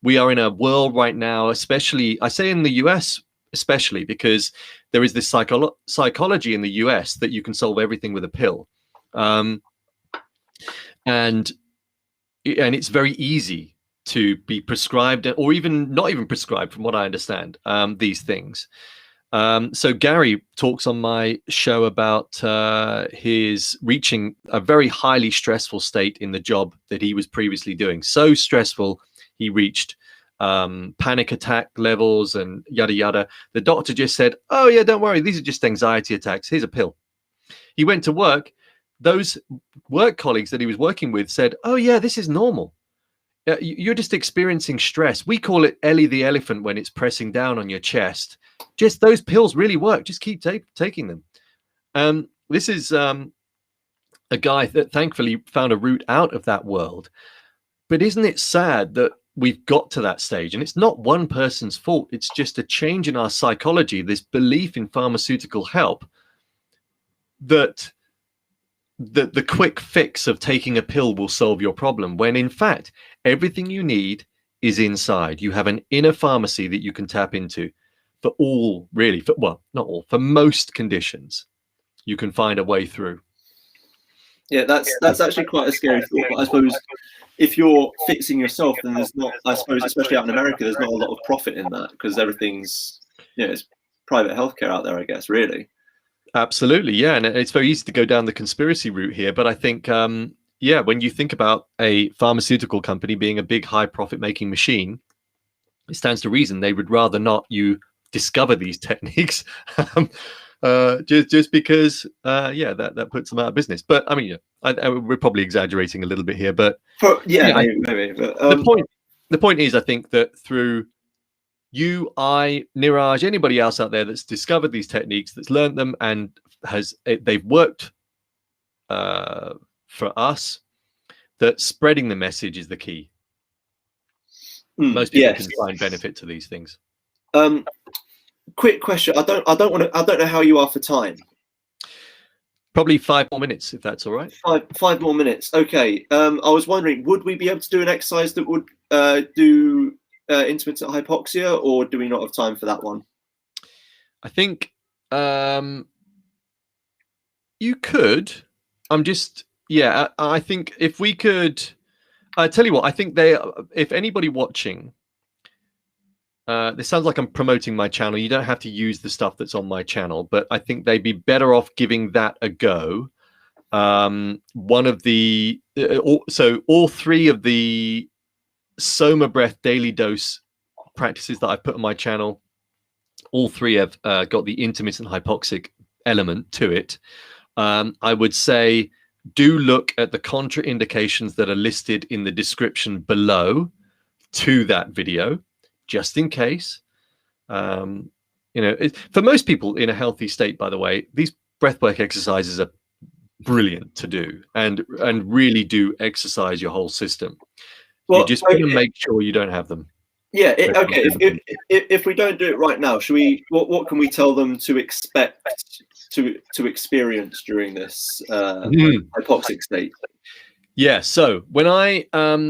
We are in a world right now, especially, I say in the US, especially because there is this psychology in the US that you can solve everything with a pill. And it's very easy to be prescribed, or even not even prescribed, from what I understand, these things. So Gary talks on my show about his reaching a very highly stressful state in the job that he was previously doing. So stressful, he reached panic attack levels and yada, yada. The doctor just said, oh yeah, don't worry, these are just anxiety attacks. Here's a pill. He went to work. Those work colleagues that he was working with said, oh yeah, this is normal. You're just experiencing stress. We call it Ellie the elephant when it's pressing down on your chest. Just those pills really work. Just keep taking them. This is a guy that thankfully found a route out of that world. But isn't it sad that we've got to that stage? And it's not one person's fault. It's just a change in our psychology, this belief in pharmaceutical help, that the quick fix of taking a pill will solve your problem, when in fact everything you need is inside. You have an inner pharmacy that you can tap into for all, really, not all, for most conditions. You can find a way through. Yeah, that's actually quite a scary thought. But I suppose if you're fixing yourself, then there's not, I suppose, especially out in America, there's not a lot of profit in that, because everything's, it's private healthcare out there, I guess, really. Absolutely, yeah, and it's very easy to go down the conspiracy route here, but I think, when you think about a pharmaceutical company being a big, high profit-making machine, it stands to reason they would rather not you discover these techniques, just because, that puts them out of business. But I mean, we're probably exaggerating a little bit here, but maybe. But, the point is, I think that through you, I, Niraj, anybody else out there that's discovered these techniques, that's learned them, and they've worked for us, that spreading the message is the key. Most people can find benefit to these things. Quick question. I don't know how you are for time. Probably 5 more minutes, if that's all right. Five more minutes. Okay. I was wondering, would we be able to do an exercise that would do intermittent hypoxia, or do we not have time for that one? I think you could. I think if we could, I tell you what, I think if anybody watching, this sounds like I'm promoting my channel. You don't have to use the stuff that's on my channel, but I think they'd be better off giving that a go. One of the, all 3 of the SOMA breath daily dose practices that I put on my channel, all 3 have got the intermittent hypoxic element to it. I would say do look at the contraindications that are listed in the description below to that video, just in case. For most people in a healthy state, by the way, these breathwork exercises are brilliant to do and really do exercise your whole system. You just want to make sure you don't have them. Yeah. Okay. If we don't do it right now, should we? What can we tell them to expect to experience during this hypoxic state? Yeah. So when I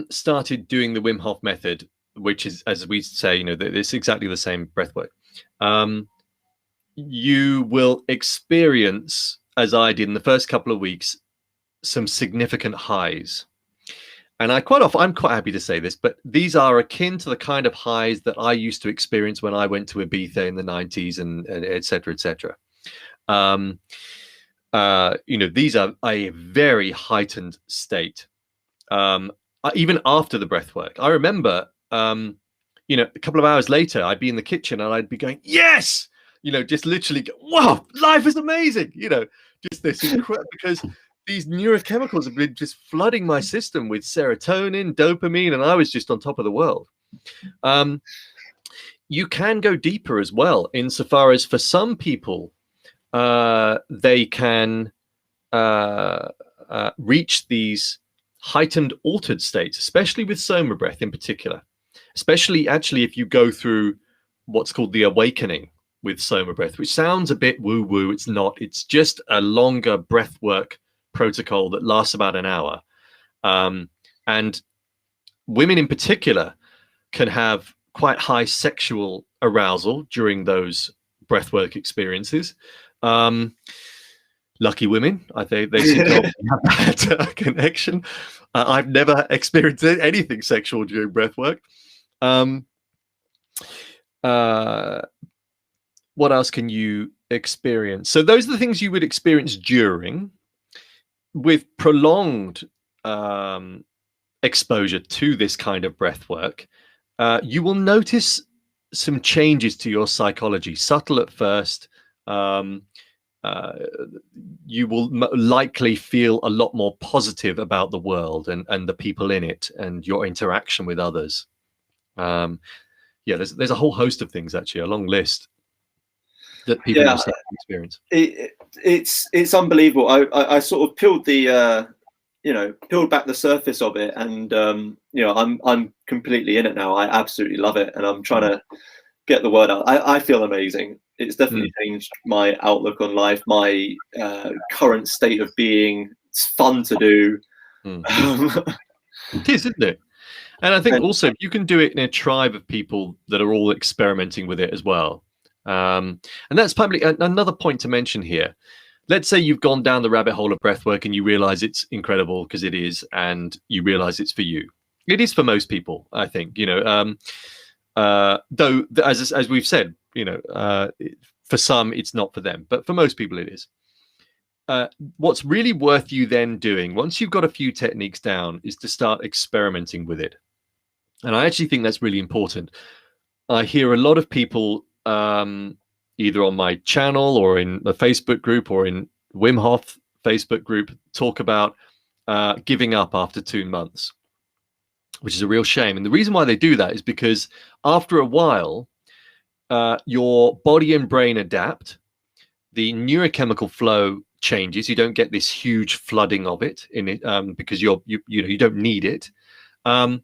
started doing the Wim Hof Method, which is, as we say, it's exactly the same breath work, you will experience, as I did in the first couple of weeks, some significant highs. And I'm quite happy to say this, but these are akin to the kind of highs that I used to experience when I went to Ibiza in the 90s and et cetera, et cetera. These are a very heightened state. Even after the breath work, I remember, a couple of hours later, I'd be in the kitchen and I'd be going, yes, just literally, wow, life is amazing. Just this incredible, because these neurochemicals have been just flooding my system with serotonin, dopamine, and I was just on top of the world. You can go deeper as well, insofar as for some people, they can reach these heightened altered states, especially with SOMA breath in particular, especially actually if you go through what's called the awakening with SOMA breath, which sounds a bit woo-woo. It's not. It's just a longer breath work protocol that lasts about an hour. And women in particular can have quite high sexual arousal during those breathwork experiences. Lucky women, I think they seem to have that connection. I've never experienced anything sexual during breathwork. What else can you experience? So those are the things you would experience during. With prolonged exposure to this kind of breath work, you will notice some changes to your psychology, subtle at first. You will likely feel a lot more positive about the world and the people in it and your interaction with others. There's a whole host of things, actually, a long list that people will start to experience. It's unbelievable. I sort of peeled back the surface of it, and I'm completely in it now. I absolutely love it, and I'm trying to get the word out. I feel amazing. It's definitely changed my outlook on life, my current state of being. It's fun to do. It is, isn't it? And I think also you can do it in a tribe of people that are all experimenting with it as well. And that's probably another point to mention here. Let's say you've gone down the rabbit hole of breathwork and you realize it's incredible, because it is, and you realize it's for you. It is for most people, I think, though, as we've said, for some it's not for them, but for most people it is. What's really worth you then doing, once you've got a few techniques down, is to start experimenting with it. And I actually think that's really important. I hear a lot of people, either on my channel or in the Facebook group or in Wim Hof Facebook group, talk about giving up after 2 months, which is a real shame. And the reason why they do that is because after a while, your body and brain adapt. The neurochemical flow changes. You don't get this huge flooding of it in it because you don't need it. And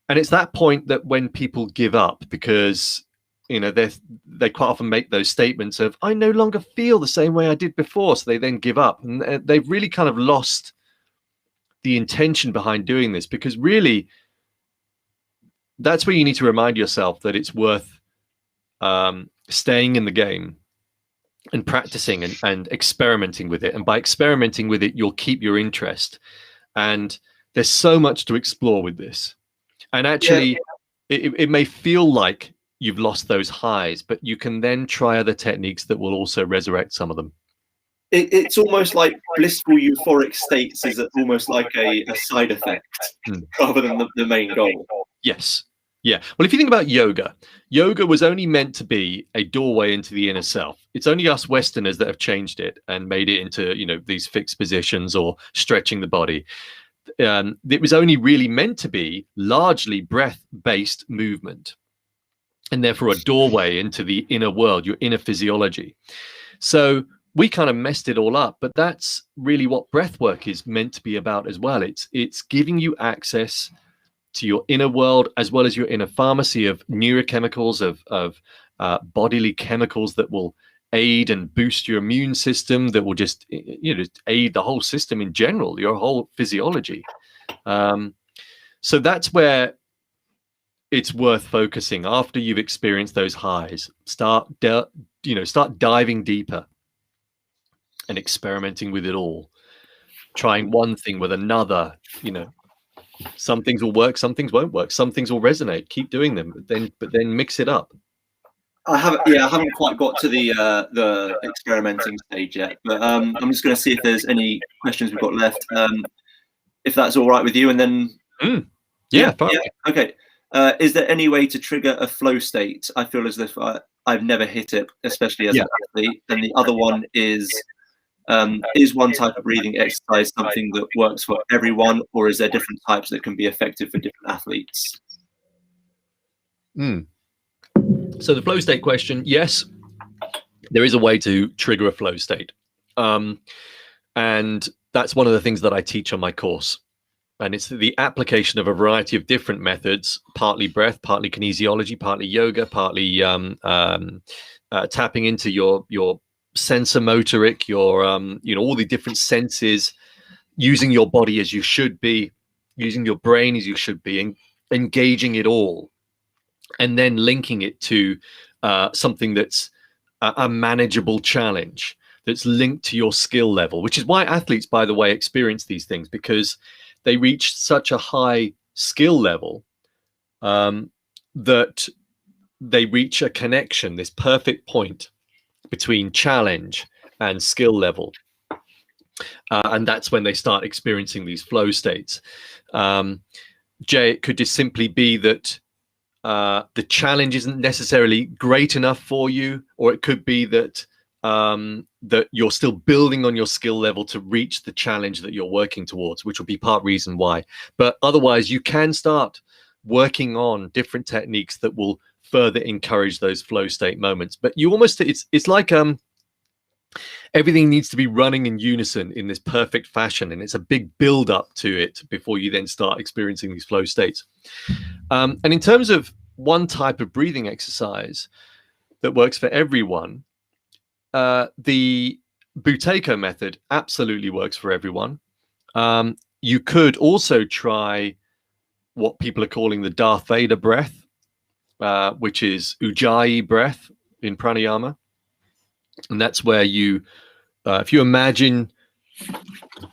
it's that point that when people give up, because they quite often make those statements of, I no longer feel the same way I did before, so they then give up, and they've really kind of lost the intention behind doing this, because really that's where you need to remind yourself that it's worth staying in the game and practicing and experimenting with it. And by experimenting with it, you'll keep your interest. And there's so much to explore with this. And actually, it may feel like you've lost those highs, but you can then try other techniques that will also resurrect some of them. It's almost like blissful euphoric states is almost like a side effect rather than the main goal. Yes. Yeah. Well, if you think about yoga was only meant to be a doorway into the inner self. It's only us Westerners that have changed it and made it into, these fixed positions or stretching the body. It was only really meant to be largely breath-based movement, and therefore a doorway into the inner world, your inner physiology. So we kind of messed it all up, but that's really what breath work is meant to be about as well. It's giving you access to your inner world, as well as your inner pharmacy of neurochemicals, of bodily chemicals that will aid and boost your immune system, that will just aid the whole system in general, your whole physiology. So that's where it's worth focusing. After you've experienced those highs, start diving deeper and experimenting with it all, trying one thing with another. Some things will work, some things won't work, some things will resonate. Keep doing them, but then mix it up. I haven't quite got to the experimenting stage yet, but I'm just going to see if there's any questions we've got left, if that's all right with you, and then yeah, okay. Is there any way to trigger a flow state? I feel as if I've never hit it, especially as an athlete. And the other one is one type of breathing exercise something that works for everyone, or is there different types that can be effective for different athletes? So the flow state question, yes, there is a way to trigger a flow state. And that's one of the things that I teach on my course. And it's the application of a variety of different methods, partly breath, partly kinesiology, partly yoga, partly tapping into your sensor motoric, your all the different senses, using your body as you should be, using your brain as you should be, and engaging it all, and then linking it to something that's a manageable challenge that's linked to your skill level, which is why athletes, by the way, experience these things, because they reach such a high skill level that they reach a connection, this perfect point between challenge and skill level. And that's when they start experiencing these flow states. Jay, it could just simply be that the challenge isn't necessarily great enough for you, or it could be that that you're still building on your skill level to reach the challenge that you're working towards, which will be part reason why. But otherwise, you can start working on different techniques that will further encourage those flow state moments. But you almost, it's like everything needs to be running in unison in this perfect fashion, and it's a big build up to it before you then start experiencing these flow states. And in terms of one type of breathing exercise that works for everyone, the Buteyko method absolutely works for everyone. You could also try what people are calling the Darth Vader breath, which is Ujjayi breath in pranayama. And that's where you, if you imagine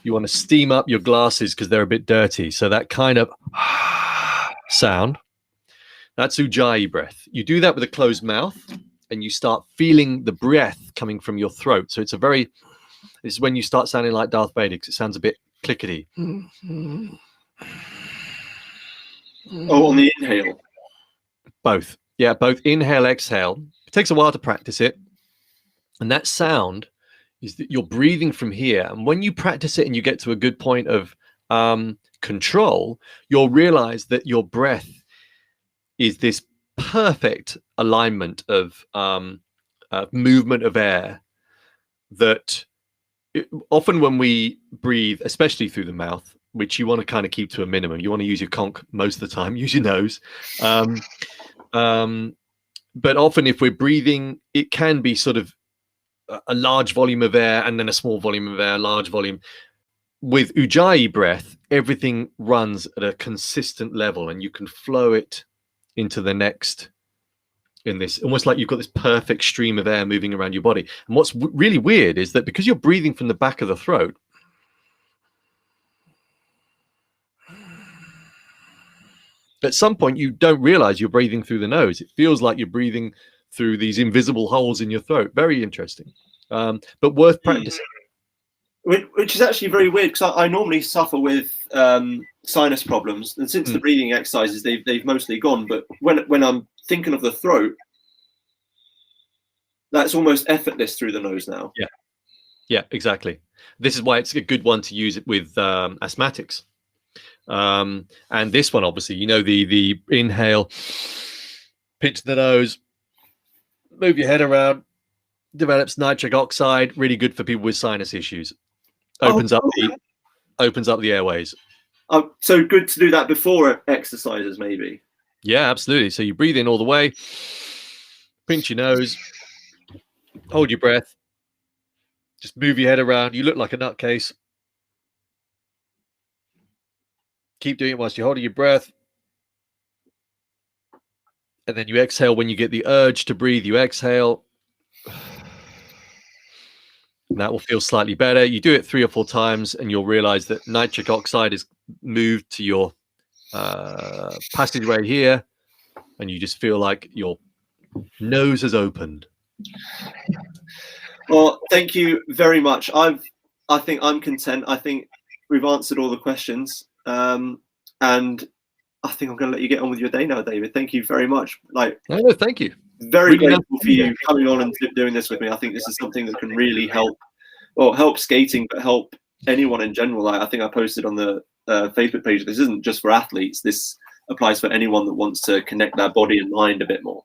you want to steam up your glasses because they're a bit dirty, so that kind of sound, that's Ujjayi breath. You do that with a closed mouth, and you start feeling the breath coming from your throat. So it's it's when you start sounding like Darth Vader, because it sounds a bit clickety. Oh, on the inhale. Both. Yeah, both inhale, exhale. It takes a while to practice it. And that sound is that you're breathing from here. And when you practice it and you get to a good point of control, you'll realize that your breath is this perfect alignment of movement of air that often when we breathe, especially through the mouth, which you want to kind of keep to a minimum, you want to use your conch most of the time, use your nose. But often if we're breathing, it can be sort of a large volume of air and then a small volume of air, large volume. With Ujjayi breath, everything runs at a consistent level and you can flow it into the next in this, almost like you've got this perfect stream of air moving around your body. And what's really weird is that because you're breathing from the back of the throat, at some point you don't realize you're breathing through the nose. It feels like you're breathing through these invisible holes in your throat. Very interesting, but worth practicing. Which is actually very weird, because I normally suffer with sinus problems, and since the breathing exercises, they've mostly gone. But when I'm thinking of the throat, that's almost effortless through the nose now. Yeah, exactly. This is why it's a good one to use it with asthmatics. And this one, obviously, you know, the inhale, pinch the nose, move your head around, develops nitric oxide, really good for people with sinus issues. Opens up the airways. So good to do that before exercises, maybe. Yeah, absolutely. So you breathe in all the way, pinch your nose, hold your breath, just move your head around. You look like a nutcase. Keep doing it whilst you're holding your breath. And then you exhale when you get the urge to breathe. You exhale. And that will feel slightly better. You do it 3 or 4 times and you'll realize that nitric oxide is moved to your passageway here, and you just feel like your nose has opened. Well, thank you very much. I think I'm content. I think we've answered all the questions, and I think I'm going to let you get on with your day now, David. Thank you very much. No, thank you. Very really grateful for you coming on and doing this with me. I think this is something that can really help skating, but help anyone in general. I think I posted on the Facebook page, this isn't just for athletes. This applies for anyone that wants to connect their body and mind a bit more.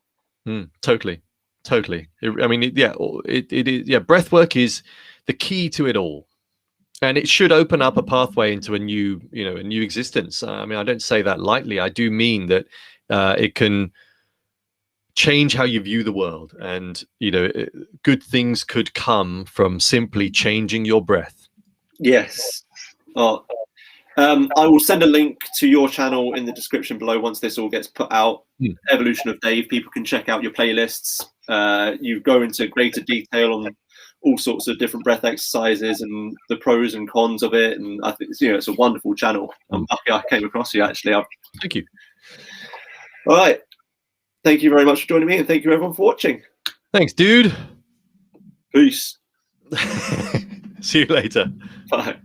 Totally. I mean, it is. Yeah, breath work is the key to it all, and it should open up a pathway into a new existence. I mean, I don't say that lightly. I do mean that it can change how you view the world, and good things could come from simply changing your breath. Yes. I will send a link to your channel in the description below once this all gets put out. Evolution of Dave. People can check out your playlists. You go into greater detail on all sorts of different breath exercises and the pros and cons of it. And I think it's a wonderful channel. I'm lucky I came across you, actually. Thank you. All right. Thank you very much for joining me, and thank you everyone for watching. Thanks, dude. Peace. See you later. Bye.